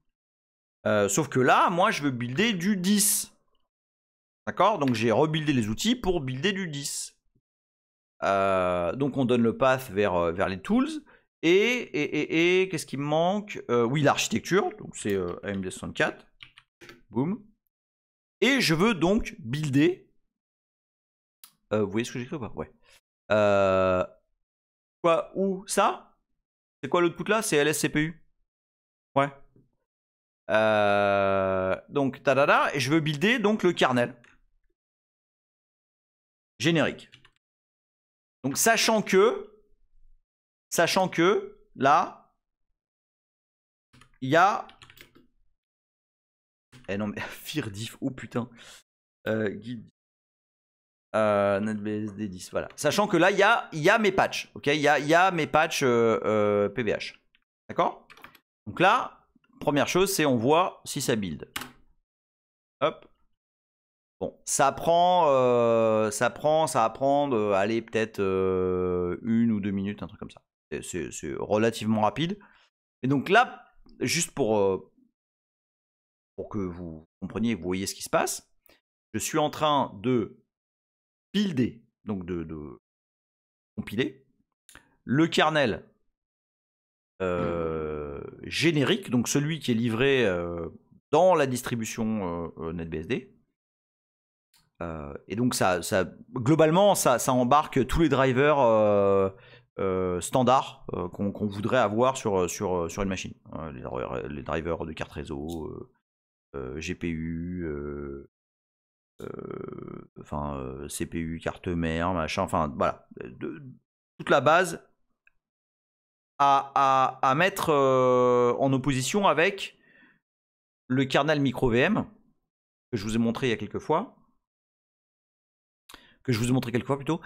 Sauf que là, moi, je veux builder du 10. D'accord? Donc, j'ai rebuildé les outils pour builder du 10. Donc, on donne le path vers les tools. Et qu'est-ce qui me manque? Oui, l'architecture. Donc, c'est AMD 64. Boum. Et je veux donc builder. Vous voyez ce que j'écris ou pas? Ouais. Quoi? Où? Ça? C'est quoi l'autre là? C'est LSCPU. Ouais. Donc, et je veux builder donc le kernel générique. Donc, sachant que là, il y a. Eh non, mais firdiff, oh putain. Guide. NetBSD 10, voilà. Sachant que là, il y a mes patchs. Ok, il y a mes patchs PBH. D'accord? Donc là, première chose, c'est on voit si ça build. Hop. Bon, ça va prendre, allez, peut-être 1 ou 2 minutes, un truc comme ça. C'est relativement rapide. Et donc là, juste pour que vous compreniez et que vous voyez ce qui se passe, je suis en train de builder, donc de compiler, le kernel générique, donc celui qui est livré dans la distribution NetBSD. Et donc globalement, ça embarque tous les drivers standards qu'on voudrait avoir sur une machine. Les drivers de carte réseau, GPU, CPU, carte mère, machin, enfin voilà. Toute la base à mettre en opposition avec le kernel micro VM que je vous ai montré il y a quelques fois. Plutôt,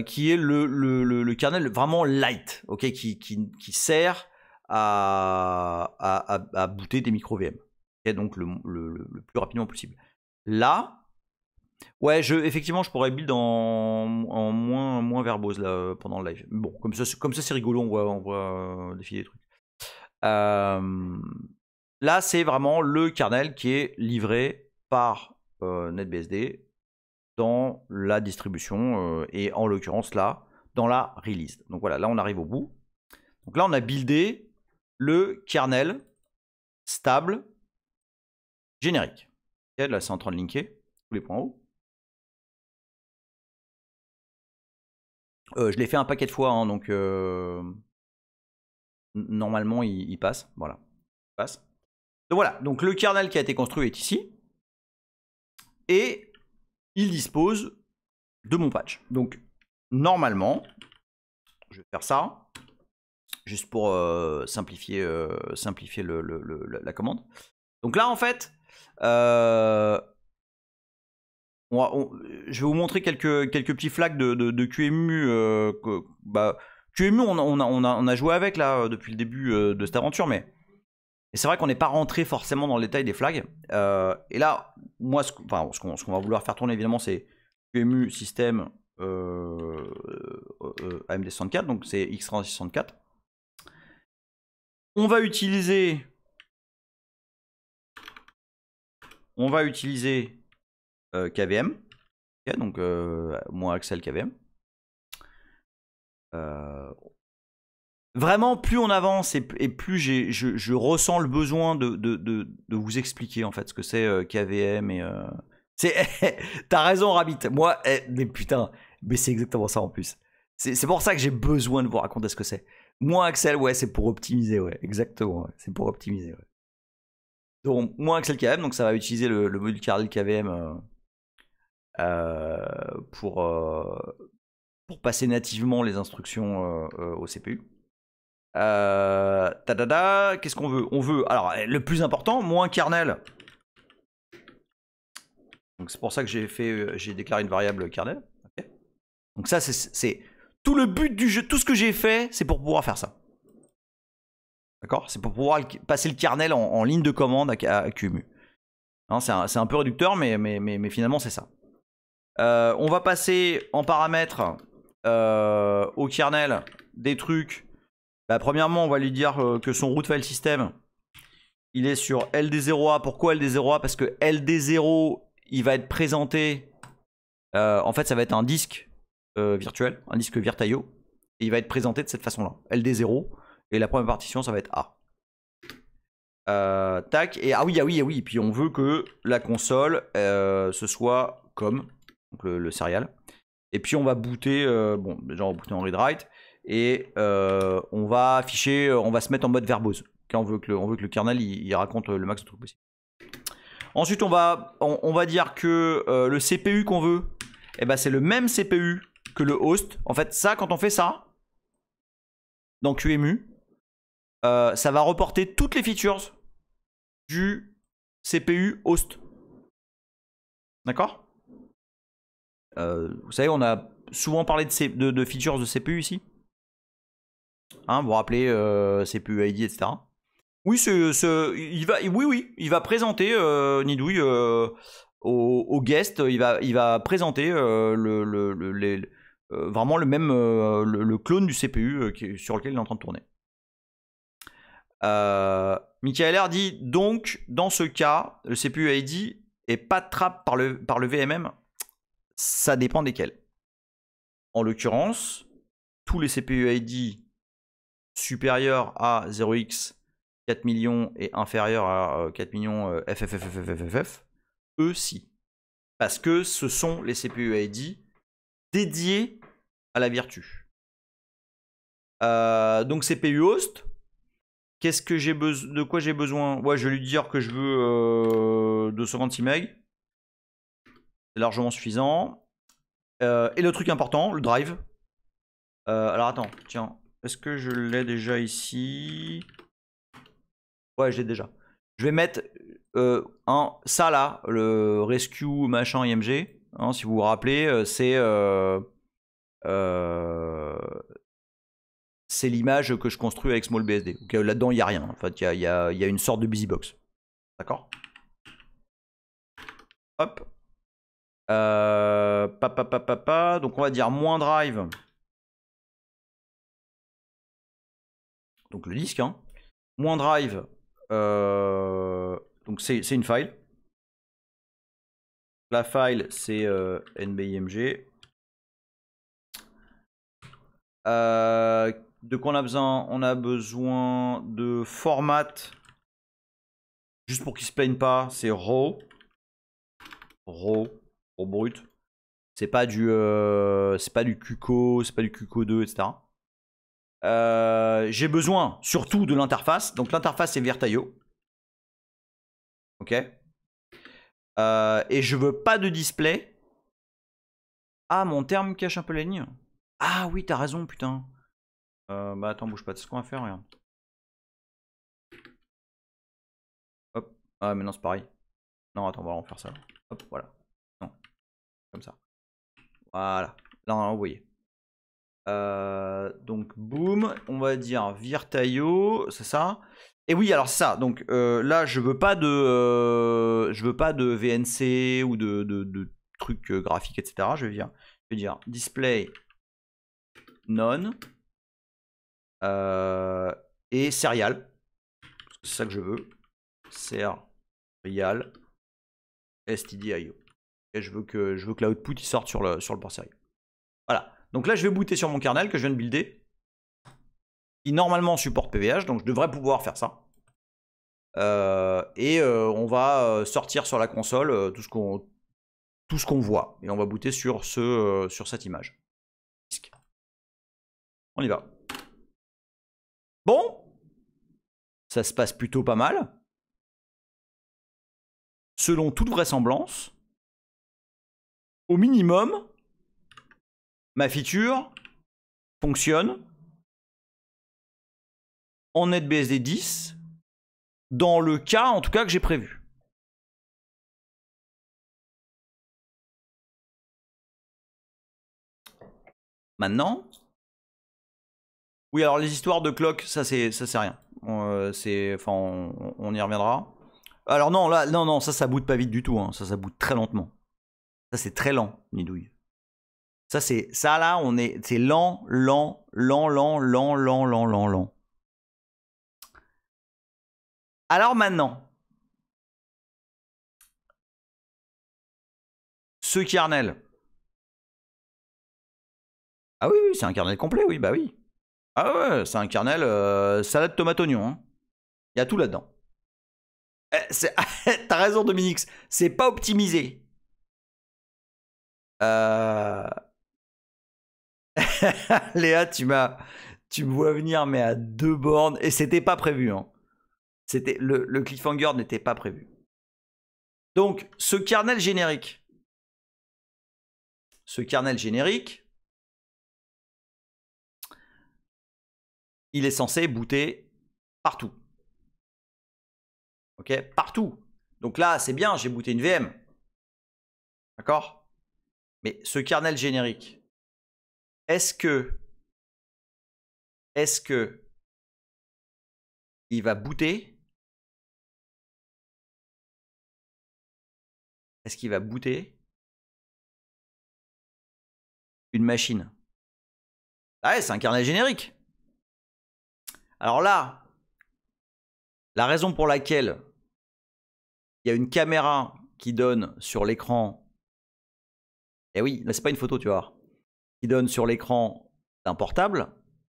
qui est le kernel vraiment light, ok, qui sert à booter des micro VM, okay, donc le plus rapidement possible. Là, ouais, effectivement, je pourrais build en moins verbose là pendant le live. Bon, comme ça c'est rigolo, on voit défiler des trucs. Là, c'est vraiment le kernel qui est livré par NetBSD dans la distribution et en l'occurrence là dans la release. Donc voilà, là on arrive au bout. Donc là on a buildé le kernel stable générique. Okay, là c'est en train de linker tous les points hauts. Je l'ai fait un paquet de fois, hein, donc normalement il passe. Voilà, il passe. Donc voilà, donc le kernel qui a été construit est ici et il dispose de mon patch. Donc, normalement, je vais faire ça, juste pour simplifier la commande. Donc là, en fait, je vais vous montrer quelques petits flags de QEMU. QEMU, on a joué avec là depuis le début de cette aventure, mais c'est vrai qu'on n'est pas rentré forcément dans le détail des flags. Et là, moi, ce qu'on va vouloir faire tourner, évidemment, c'est QEMU système AMD 64, donc c'est X36 64. On va utiliser KVM, okay, donc moins Axel KVM. Vraiment, plus on avance et plus je ressens le besoin de vous expliquer en fait ce que c'est KVM et t'as raison Rabbit. Moi, mais putain, mais c'est exactement ça en plus. C'est pour ça que j'ai besoin de vous raconter ce que c'est. Moi, Axel, ouais, c'est pour optimiser, ouais, exactement. Ouais, c'est pour optimiser, ouais. Donc, moi, Axel KVM, donc ça va utiliser le module kernel KVM pour passer nativement les instructions au CPU. Qu'est-ce qu'on veut? On veut, alors le plus important, moins kernel Donc c'est pour ça que j'ai déclaré une variable kernel. Okay. Donc ça, c'est tout le but du jeu. Tout ce que j'ai fait, c'est pour pouvoir faire ça. D'accord? C'est pour pouvoir passer le kernel en ligne de commande à QEMU. C'est un peu réducteur, mais finalement, c'est ça. On va passer en paramètres au kernel des trucs. Bah, premièrement, on va lui dire que son root file system, il est sur LD0A. Pourquoi LD0A? Parce que LD0, il va être présenté. En fait, ça va être un disque virtuel, un disque Virtaio. Et il va être présenté de cette façon-là. LD0. Et la première partition, ça va être A. Tac. Et ah oui. Et puis on veut que la console, ce soit comme donc le serial. Et puis on va booter. Bon, déjà on va booter en read-write. Et on va afficher, on va se mettre en mode verbose. Quand on veut que le kernel il raconte le max de trucs possible. Ensuite, on va dire que le CPU qu'on veut, eh ben, c'est le même CPU que le host. En fait, ça, quand on fait ça, dans QEMU, ça va reporter toutes les features du CPU host. D'accord? Vous savez, on a souvent parlé de features de CPU ici. Hein, vous vous rappelez CPU ID, etc. Oui, il va présenter Nidouille au guest. Il va présenter vraiment le même le clone du CPU sur lequel il est en train de tourner. Michael R dit donc dans ce cas, le CPU ID est pas trap par le VMM. Ça dépend desquels. En l'occurrence, tous les CPU ID supérieurs à 0x 4 millions et inférieurs à 4 millions FFFFFFF, eux si. Parce que ce sont les CPU ID dédiés à la Virtu. Donc CPU host, qu'est-ce que j'ai besoin, de quoi j'ai besoin? Ouais, je vais lui dire que je veux 226 MB. C'est largement suffisant. Et le truc important, le drive. Alors attends, tiens, est-ce que je l'ai déjà ici? Ouais, je l'ai déjà. Je vais mettre ça là, le rescue machin IMG. Hein, si vous vous rappelez, c'est l'image que je construis avec SmallBSD. Okay, là-dedans, il n'y a rien. En fait, il y a une sorte de busybox. D'accord? Hop. Donc, on va dire moins drive. Donc, le disque. Hein. Moins drive. Donc, c'est une file. La file, c'est NBIMG. De quoi on a besoin? On a besoin de format. Juste pour qu'il se plaigne pas, c'est raw. Raw brut. C'est pas du QCO, c'est pas du QCO2, etc. J'ai besoin surtout de l'interface. Donc l'interface c'est Virtaio. Ok. Et je veux pas de display. Ah, mon terme cache un peu la ligne. Ah oui, t'as raison, putain. Bah attends, bouge pas, c'est ce qu'on va faire, regarde. Hop. Ah mais non, c'est pareil. Non, attends, on va en faire ça. Hop, voilà. Non. Comme ça. Voilà. Là, on a envoyé. Donc, boum. On va dire Virtaio, c'est ça. Et oui, alors c'est ça. Donc là, je veux pas de VNC ou de trucs graphiques, etc. Je vais dire display none et serial. C'est ça que je veux. Serial stdio. Et je veux que l'output il sorte sur le port serial. Voilà. Donc là, je vais booter sur mon kernel que je viens de builder. Qui normalement supporte PVH, donc je devrais pouvoir faire ça. On va sortir sur la console tout ce qu'on voit. Et on va booter sur cette image. On y va. Bon. Ça se passe plutôt pas mal. Selon toute vraisemblance, au minimum, ma feature fonctionne en NetBSD 10 dans le cas en tout cas que j'ai prévu. Maintenant. Oui, alors les histoires de clock, ça c'est rien. On y reviendra. Alors non, là, non, ça boot pas vite du tout. Hein. Ça boot très lentement. Ça c'est très lent, Nidouille. Ça là, c'est lent. Alors maintenant, ce kernel. Ah oui, c'est un kernel complet, oui, bah oui. Ah ouais, c'est un kernel salade tomate oignon. Hein. Il y a tout là-dedans. T'as raison, Dominique, c'est pas optimisé. Léa, tu me vois venir, mais à 2 bornes. Et c'était pas prévu. Hein. Le cliffhanger n'était pas prévu. Donc, ce kernel générique. Il est censé booter partout. Ok, partout. Donc là, c'est bien, j'ai booté une VM. D'accord? Mais ce kernel générique, est-ce que il va booter? Est-ce qu'il va booter une machine? Ah ouais, c'est un kernel générique. Alors là, la raison pour laquelle il y a une caméra qui donne sur l'écran, et oui, là c'est pas une photo, tu vois, qui donne sur l'écran d'un portable,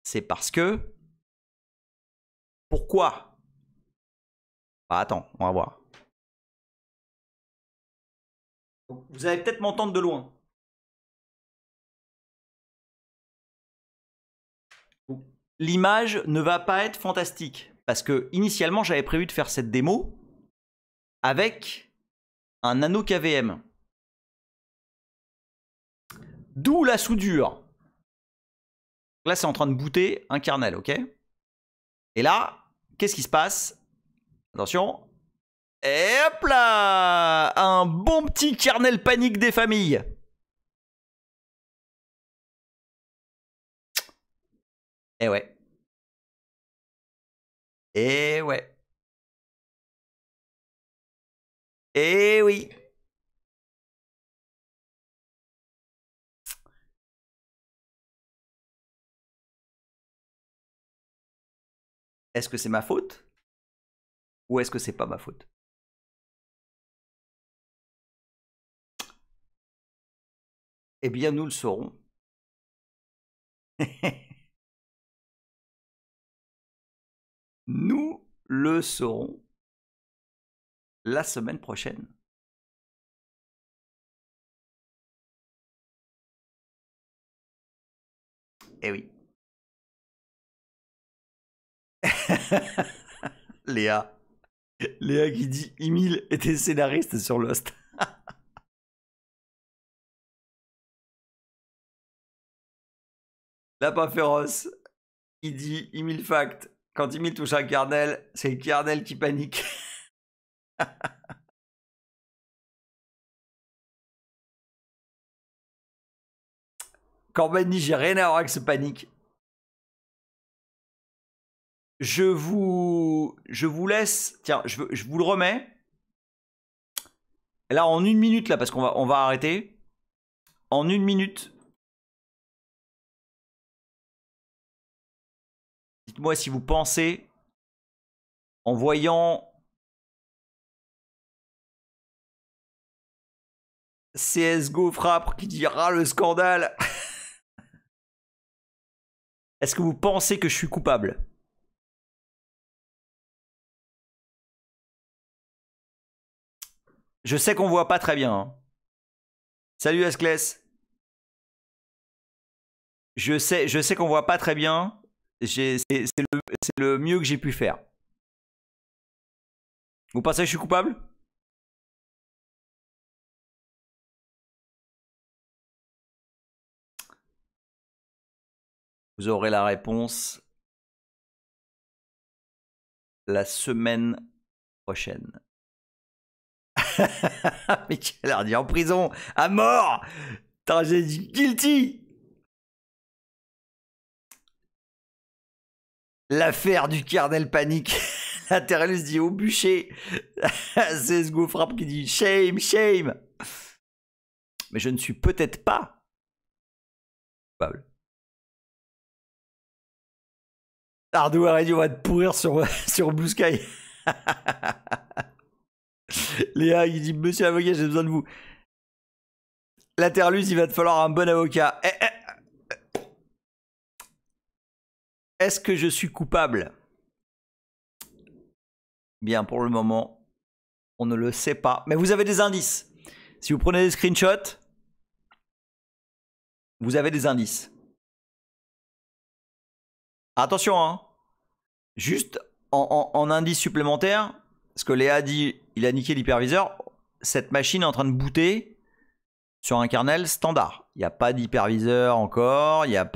c'est parce que... Pourquoi? Bah attends, on va voir. Vous allez peut-être m'entendre de loin. L'image ne va pas être fantastique. Parce que initialement, j'avais prévu de faire cette démo avec un nano KVM. D'où la soudure. Là, c'est en train de booter un kernel, ok? Et là, qu'est-ce qui se passe? Attention. Et hop là! Un bon petit kernel panique des familles. Eh ouais. Eh ouais. Eh oui. Est-ce que c'est ma faute? Ou est-ce que c'est pas ma faute? Eh bien, nous le saurons. Nous le saurons la semaine prochaine. Eh oui. Léa. Léa qui dit Emile était scénariste sur Lost. Lapin féroce. Il dit Emile fact. Quand Emile touche un kernel, c'est le kernel qui panique. Corbani, j'ai rien à voir avec ce panique. Je vous laisse. Tiens, je vous le remets. Là, en 1 minute, là, parce qu'on va arrêter. En 1 minute. Dites-moi si vous pensez, en voyant CSGO frappe qui dira le scandale. Est-ce que vous pensez que je suis coupable? Je sais qu'on voit pas très bien. Hein. Salut Asclès. Je sais qu'on voit pas très bien. C'est le mieux que j'ai pu faire. Vous pensez que je suis coupable? Vous aurez la réponse la semaine prochaine. Mais quelle heure dit en prison à mort. J'ai dit guilty. L'affaire du kernel panique. Lateralus dit au bûcher. C'est ce go frappe qui dit shame, shame. Mais je ne suis peut-être pas coupable. Hardware Radio va te pourrir sur Blue Sky. Léa, il dit monsieur l'avocat, j'ai besoin de vous. Lateralus, il va te falloir un bon avocat. Est-ce que je suis coupable? Bien, pour le moment, on ne le sait pas. Mais vous avez des indices. Si vous prenez des screenshots, vous avez des indices. Attention, hein. Juste en indice supplémentaire, ce que Léa a dit, il a niqué l'hyperviseur. Cette machine est en train de booter sur un kernel standard. Il n'y a pas d'hyperviseur encore, il n'y a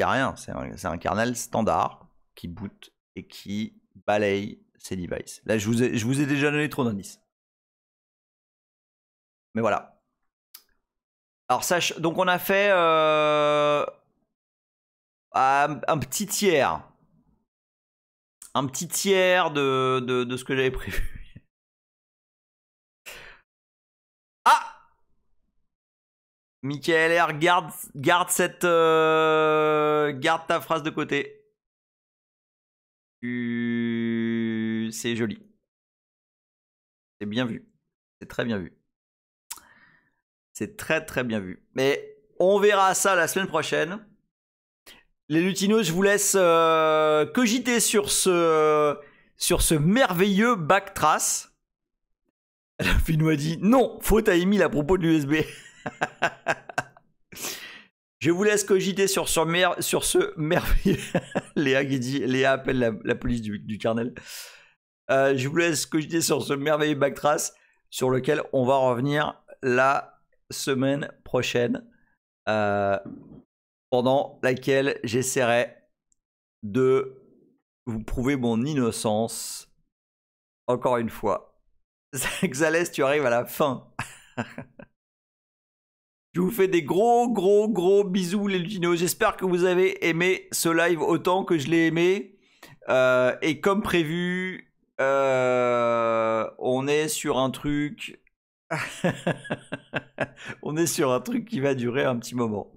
rien. C'est un kernel standard qui boot et qui balaye ces devices. Là, je vous ai déjà donné trop d'indices. Mais voilà. Alors, donc on a fait un petit tiers. Un petit tiers de ce que j'avais prévu. Ah! Michael R, garde ta phrase de côté. C'est joli. C'est bien vu. C'est très bien vu. C'est très très bien vu. Mais on verra ça la semaine prochaine. Les Lutinos, je vous laisse cogiter sur ce merveilleux backtrace. La fille nous a dit non, faute à Emile à propos de l'USB. Je vous laisse cogiter sur ce merveilleux. Léa qui dit, Léa appelle la police du kernel. Je vous laisse cogiter sur ce merveilleux backtrace sur lequel on va revenir la semaine prochaine, pendant laquelle j'essaierai de vous prouver mon innocence. Encore une fois. Xalès, tu arrives à la fin. Je vous fais des gros bisous les Lutinos. J'espère que vous avez aimé ce live autant que je l'ai aimé. Et comme prévu, on est sur un truc... on est sur un truc qui va durer un petit moment.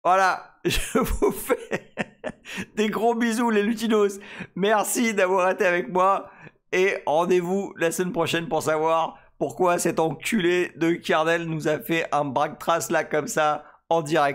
Voilà, je vous fais des gros bisous les Lutinos. Merci d'avoir été avec moi. Et rendez-vous la semaine prochaine pour savoir pourquoi cet enculé de kernel nous a fait un backtrace là comme ça en direct.